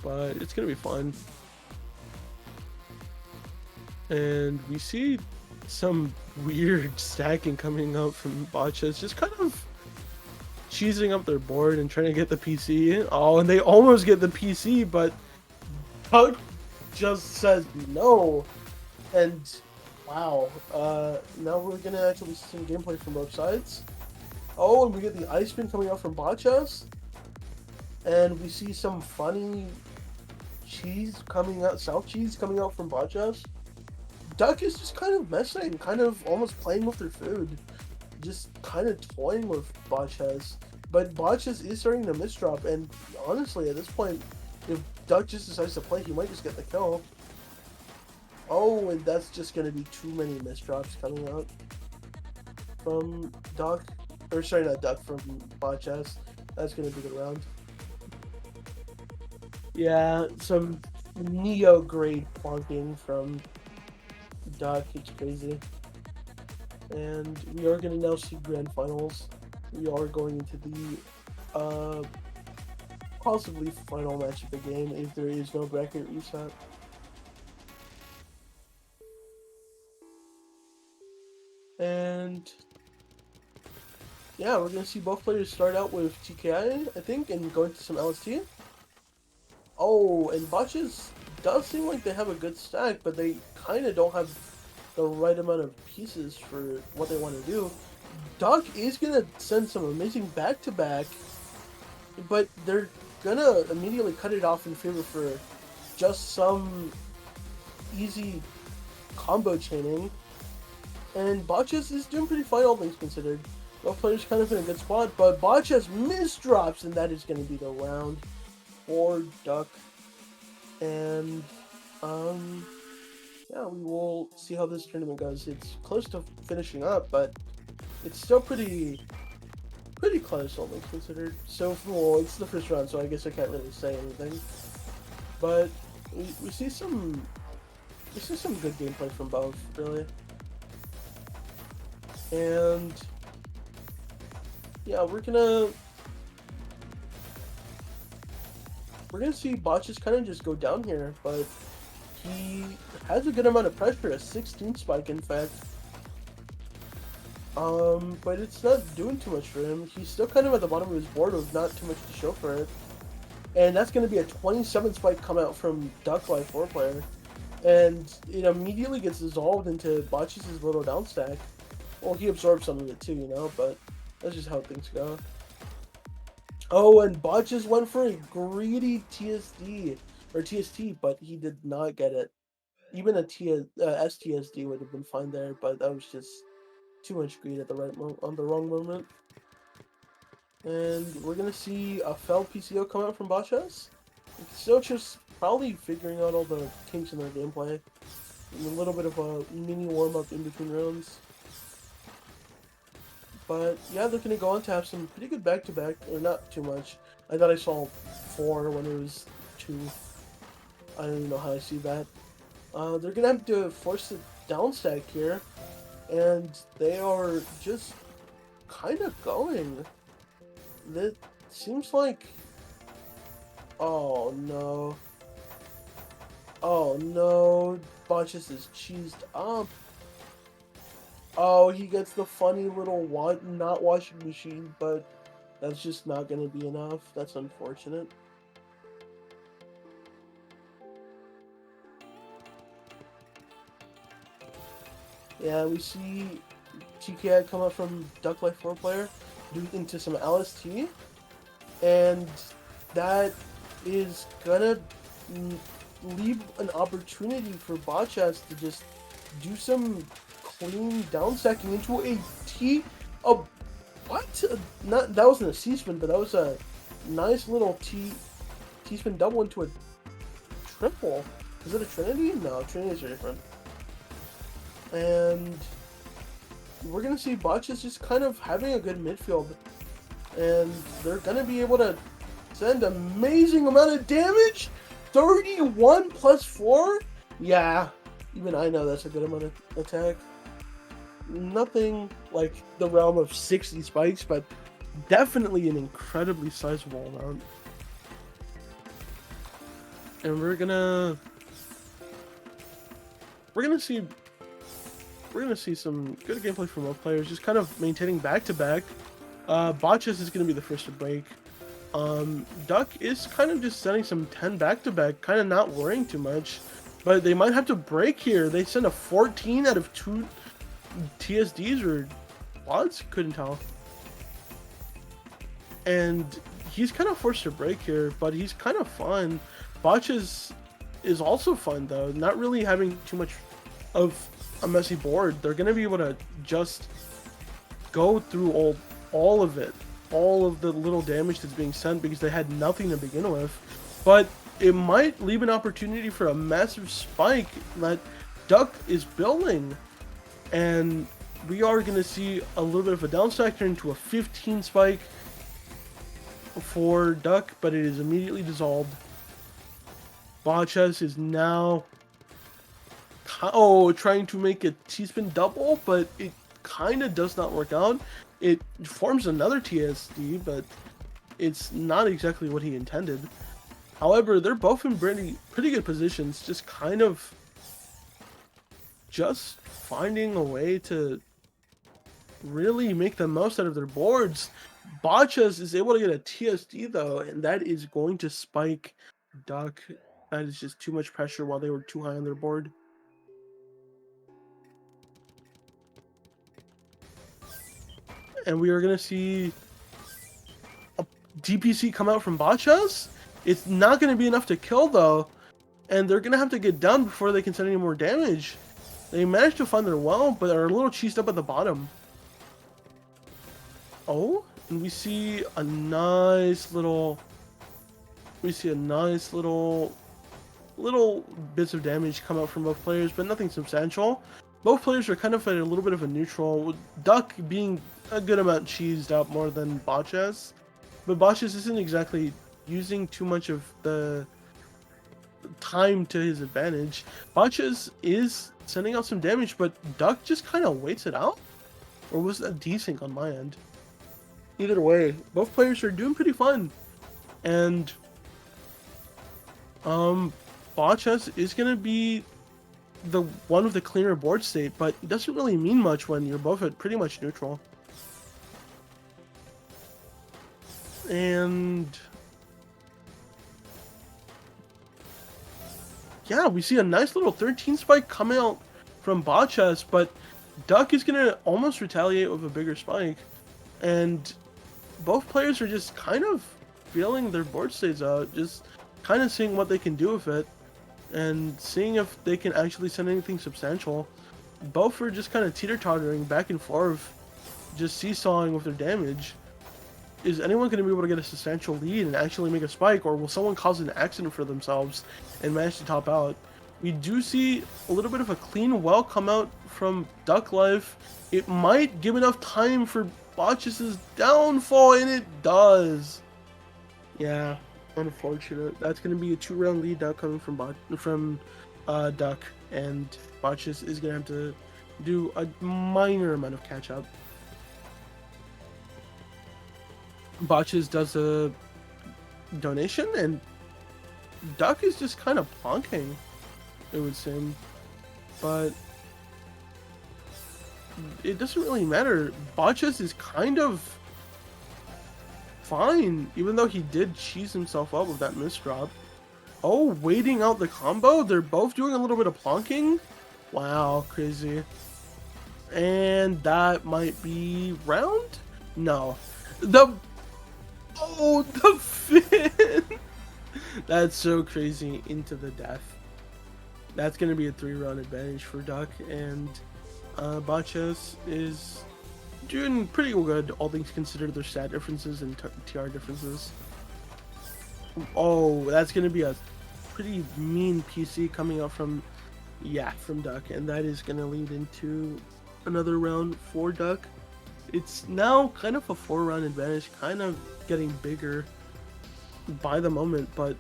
but it's gonna be fun. And we see some weird stacking coming up from Botchas, just kind of cheesing up their board and trying to get the PC. Oh, and they almost get the PC, but Duck just says no. And wow, now we're gonna actually see some gameplay from both sides. Oh, and we get the ice spin coming out from Botchas. And we see some funny cheese coming out, South cheese coming out from Botchas. Duck is just kind of messing, kind of almost playing with their food. Just kind of toying with Botchas. But Botchas is starting to misdrop, and honestly, at this point, if Duck just decides to play, he might just get the kill. Oh, and that's just going to be too many misdrops coming out from Duck. Or sorry, not Duck, from Botchas. That's gonna be the round. Yeah, some Neo grade plonking from Duck. It's crazy. And we are gonna now see grand finals. We are going into the possibly final match of the game if there is no bracket reset. And yeah, we're gonna see both players start out with TKI, I think, and go into some LST. Oh, and Botches does seem like they have a good stack, but they kind of don't have the right amount of pieces for what they want to do. Doc is gonna send some amazing back-to-back, but they're gonna immediately cut it off in favor for just some easy combo chaining. And Botches is doing pretty fine, all things considered. Both players kind of in a good spot, but Botches misdrops, and that is going to be the round for Duck. And, yeah, we will see how this tournament goes. It's close to finishing up, but it's still pretty close, all things considered. So, well, it's the first round, so I guess I can't really say anything. But we see some good gameplay from both, really. And yeah, we're gonna see Botches kind of just go down here, but he has a good amount of pressure, a 16 spike in fact. But it's not doing too much for him. He's still kind of at the bottom of his board with not too much to show for it. And that's going to be a 27 spike come out from Duck by 4 player. And it immediately gets dissolved into Botches' little down stack. Well, he absorbs some of it too, you know, but that's just how things go. Oh, and Botches went for a greedy TSD, or TST, but he did not get it. Even a STSD would have been fine there, but that was just too much greed at the on the wrong moment. And we're gonna see a fell PCO come out from Botches. Still just probably figuring out all the kinks in their gameplay. And a little bit of a mini warm-up in between rounds. But yeah, they're gonna go on to have some pretty good back-to-back, or not too much. I thought I saw 4 when it was 2. I don't even know how I see that. They're gonna have to force the down stack here, and they are just kind of going. That seems like, oh no, oh no, Botches is cheesed up. Oh, he gets the funny little not washing machine, but that's just not going to be enough. That's unfortunate. Yeah, we see TKI come up from Duck Life 4 player into some LST, and that is gonna leave an opportunity for Botchas to just do some clean down stacking into a T. Oh, what? Not that wasn't a C spin, but that was a nice little T spin double into a triple. Is it a Trinity? No, Trinities are different. And we're gonna see Botches just kind of having a good midfield, and they're gonna be able to send amazing amount of damage. 31 plus 4. Yeah, even I know that's a good amount of attack. Nothing like the realm of 60 spikes, but definitely an incredibly sizable amount. And we're gonna see some good gameplay from both players, just kind of maintaining back-to-back. Botches is gonna be the first to break. Duck is kind of just sending some 10 back-to-back, kind of not worrying too much, but they might have to break here. They send a 14 out of 2 TSDs or quads, couldn't tell. And he's kind of forced to break here, but he's kind of fun. Botches is also fun though, not really having too much of a messy board. They're gonna be able to just go through all of it, all of the little damage that's being sent because they had nothing to begin with. But it might leave an opportunity for a massive spike that Duck is building. And we are going to see a little bit of a down stack turn into a 15 spike. for Duck, but it is immediately dissolved. Botchess is now trying to make a T-spin double, but it kind of does not work out. It forms another TSD, but it's not exactly what he intended. However, they're both in pretty good positions, just kind of just finding a way to really make the most out of their boards. Botchess is able to get a TSD though, and that is going to spike Duck. That is just too much pressure while they were too high on their board. And we are going to see a DPC come out from Botchess. It's not going to be enough to kill though, and they're going to have to get done before they can send any more damage. They managed to find their well, but are a little cheesed up at the bottom. Oh, and we see a nice little little bits of damage come out from both players, but nothing substantial. Both players are kind of at a little bit of a neutral, with Duck being a good amount cheesed up more than Botchess. But Botchess isn't exactly using too much of the time to his advantage. Botchess is sending out some damage, but Duck just kind of waits it out? Or was that desync on my end? Either way, both players are doing pretty fun. And Botchess is gonna be the one with the cleaner board state, but it doesn't really mean much when you're both at pretty much neutral. And yeah, we see a nice little 13 spike coming out from Botchess, but Duck is gonna almost retaliate with a bigger spike. And both players are just kind of feeling their board states out, just kind of seeing what they can do with it, and seeing if they can actually send anything substantial. Both are just kind of teeter-tottering back and forth, just seesawing with their damage. Is anyone going to be able to get a substantial lead and actually make a spike, or will someone cause an accident for themselves and manage to top out? We do see a little bit of a clean well come out from Duck Life. It might give enough time for Botchess' downfall, and it does. Yeah, unfortunate. That's going to be a 2-round lead now coming from Duck, and Botchess is going to have to do a minor amount of catch-up. Botchess does a donation, and Duck is just kind of plonking, it would seem. But it doesn't really matter. Botchess is kind of fine, even though he did cheese himself up with that misdrop. Oh, waiting out the combo? They're both doing a little bit of plonking? Wow, crazy. And that might be round? No. The fin! That's so crazy, into the death. That's going to be a 3-round advantage for Duck, and Botchess is doing pretty good, all things considered, their stat differences and TR differences. Oh, that's going to be a pretty mean PC coming out from Duck, and that is going to lead into another round for Duck. It's now kind of a 4-round advantage, kind of getting bigger by the moment, but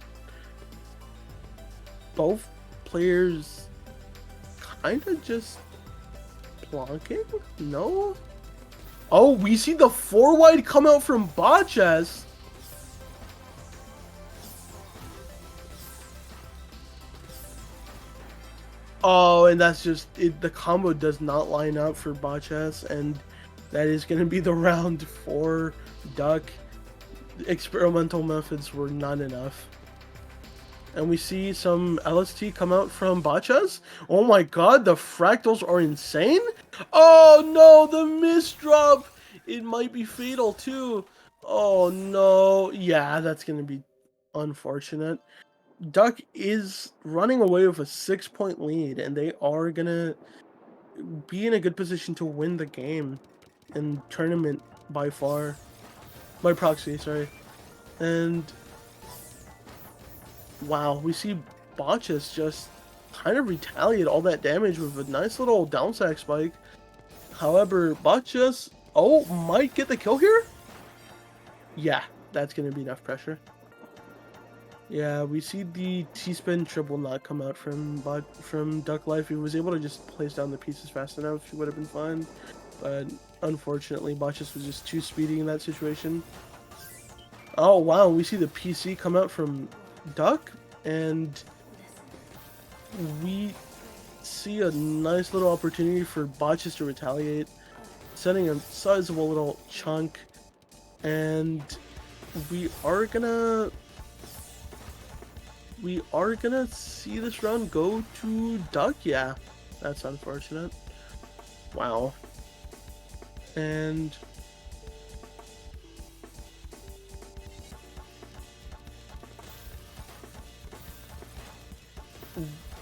both players kind of just plonking? No? Oh, we see the 4-wide come out from Botchess. Oh, and that's just it. The combo does not line up for Botchess, and that is going to be the round for Duck. Experimental methods were not enough. And we see some LST come out from Botchess. Oh my god, the fractals are insane. Oh no, the misdrop. It might be fatal too. Oh no. Yeah, that's going to be unfortunate. Duck is running away with a 6-point lead, and they are going to be in a good position to win the game and tournament by far. By proxy, sorry. And wow, we see Botchess just kind of retaliate all that damage with a nice little downsack spike. However, Botchess, might get the kill here? Yeah, that's going to be enough pressure. Yeah, we see the T-spin triple not come out from Duck Life. He was able to just place down the pieces fast enough. He would have been fine. But unfortunately, Botchus was just too speedy in that situation. Oh, wow, we see the PC come out from Duck, and we see a nice little opportunity for Botchus to retaliate, setting a sizable little chunk, and we are gonna see this round go to Duck. Yeah, that's unfortunate. Wow. And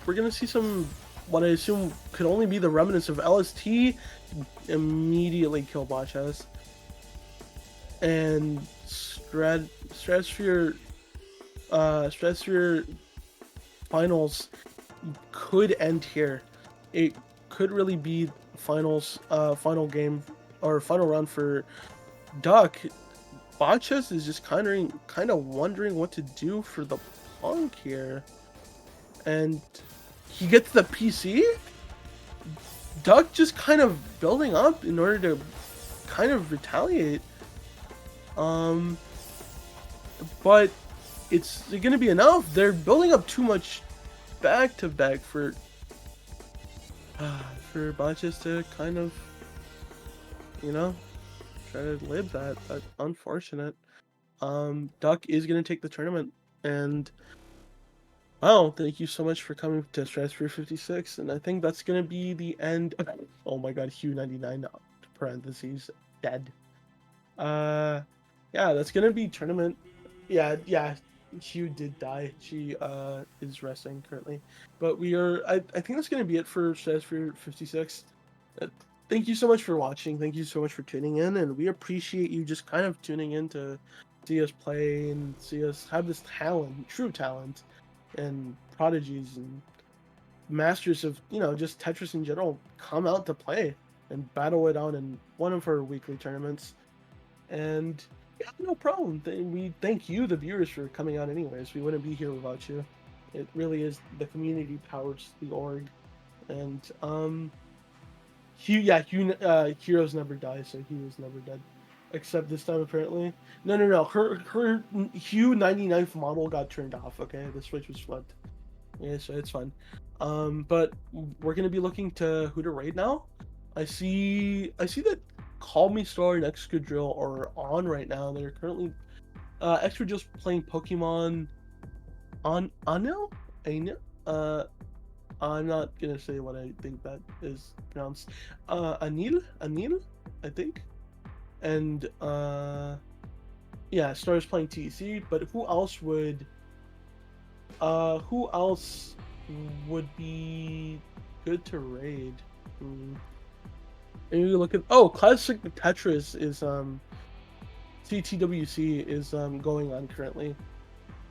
we're gonna see some, what I assume could only be the remnants of LST immediately kill Botchas. And Stratosphere finals could end here. It could really be final game or final round for Duck. Botchas is just kind of wondering what to do for the Punk here, and he gets the PC. Duck just kind of building up in order to kind of retaliate. But it's gonna be enough. They're building up too much back to back for Botchas to kind of, you know, try to live that. But unfortunate. Duck is gonna take the tournament, and wow, thank you so much for coming to Stratosphere 56, and I think that's gonna be the end. Oh my god, Hugh 99 parentheses dead. Yeah, that's gonna be tournament. Yeah, Hugh did die. She is resting currently, but we are. I think that's gonna be it for Stratosphere 56. Thank you so much for watching. Thank you so much for tuning in, and we appreciate you just kind of tuning in to see us play and see us have this talent, true talent, and prodigies and masters of, you know, just Tetris in general come out to play and battle it out in one of our weekly tournaments. And yeah, no problem. We thank you, the viewers, for coming out anyways. We wouldn't be here without you. It really is the community powers the org. And Heroes never die, so he was never dead. Except this time, apparently. No. Her Hugh 99th model got turned off, okay? The switch was flipped. Yeah, so it's fine. But we're gonna be looking to who to raid now. I see that Call Me Star and Excadrill are on right now. They're currently Excadrill's playing Pokemon on Anil? Anil? I'm not gonna say what I think that is pronounced. Anil, I think. And yeah, Star's playing TC, but who else would be good to raid? And you look at, oh, Classic Tetris is CTWC is going on currently,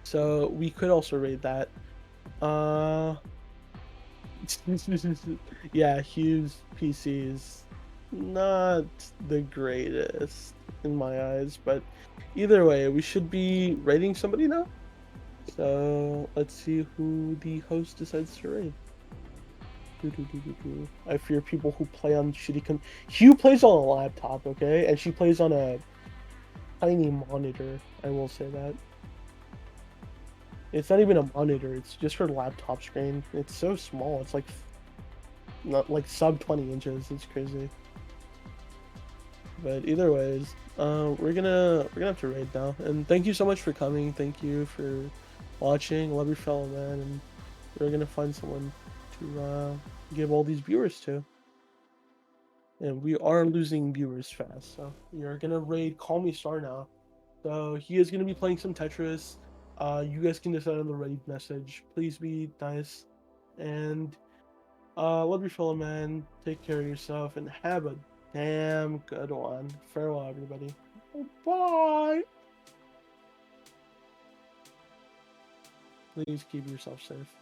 so we could also raid that. Yeah, Hugh's PC is not the greatest in my eyes, but either way, we should be raiding somebody now. So let's see who the host decides to raid. I fear people who play on shitty Hugh plays on a laptop, okay? And she plays on a tiny monitor, I will say that. It's not even a monitor, it's just her laptop screen. It's so small, it's like not like sub 20 inches, it's crazy. But either ways, we're gonna have to raid now. And thank you so much for coming, thank you for watching, love your fellow man, and we're gonna find someone to give all these viewers to. And we are losing viewers fast, so we are gonna raid Call Me Star now. So he is gonna be playing some Tetris. You guys can decide on the raid message. Please be nice, and love your fellow man. Take care of yourself, and have a damn good one. Farewell, everybody. Bye. Please keep yourself safe.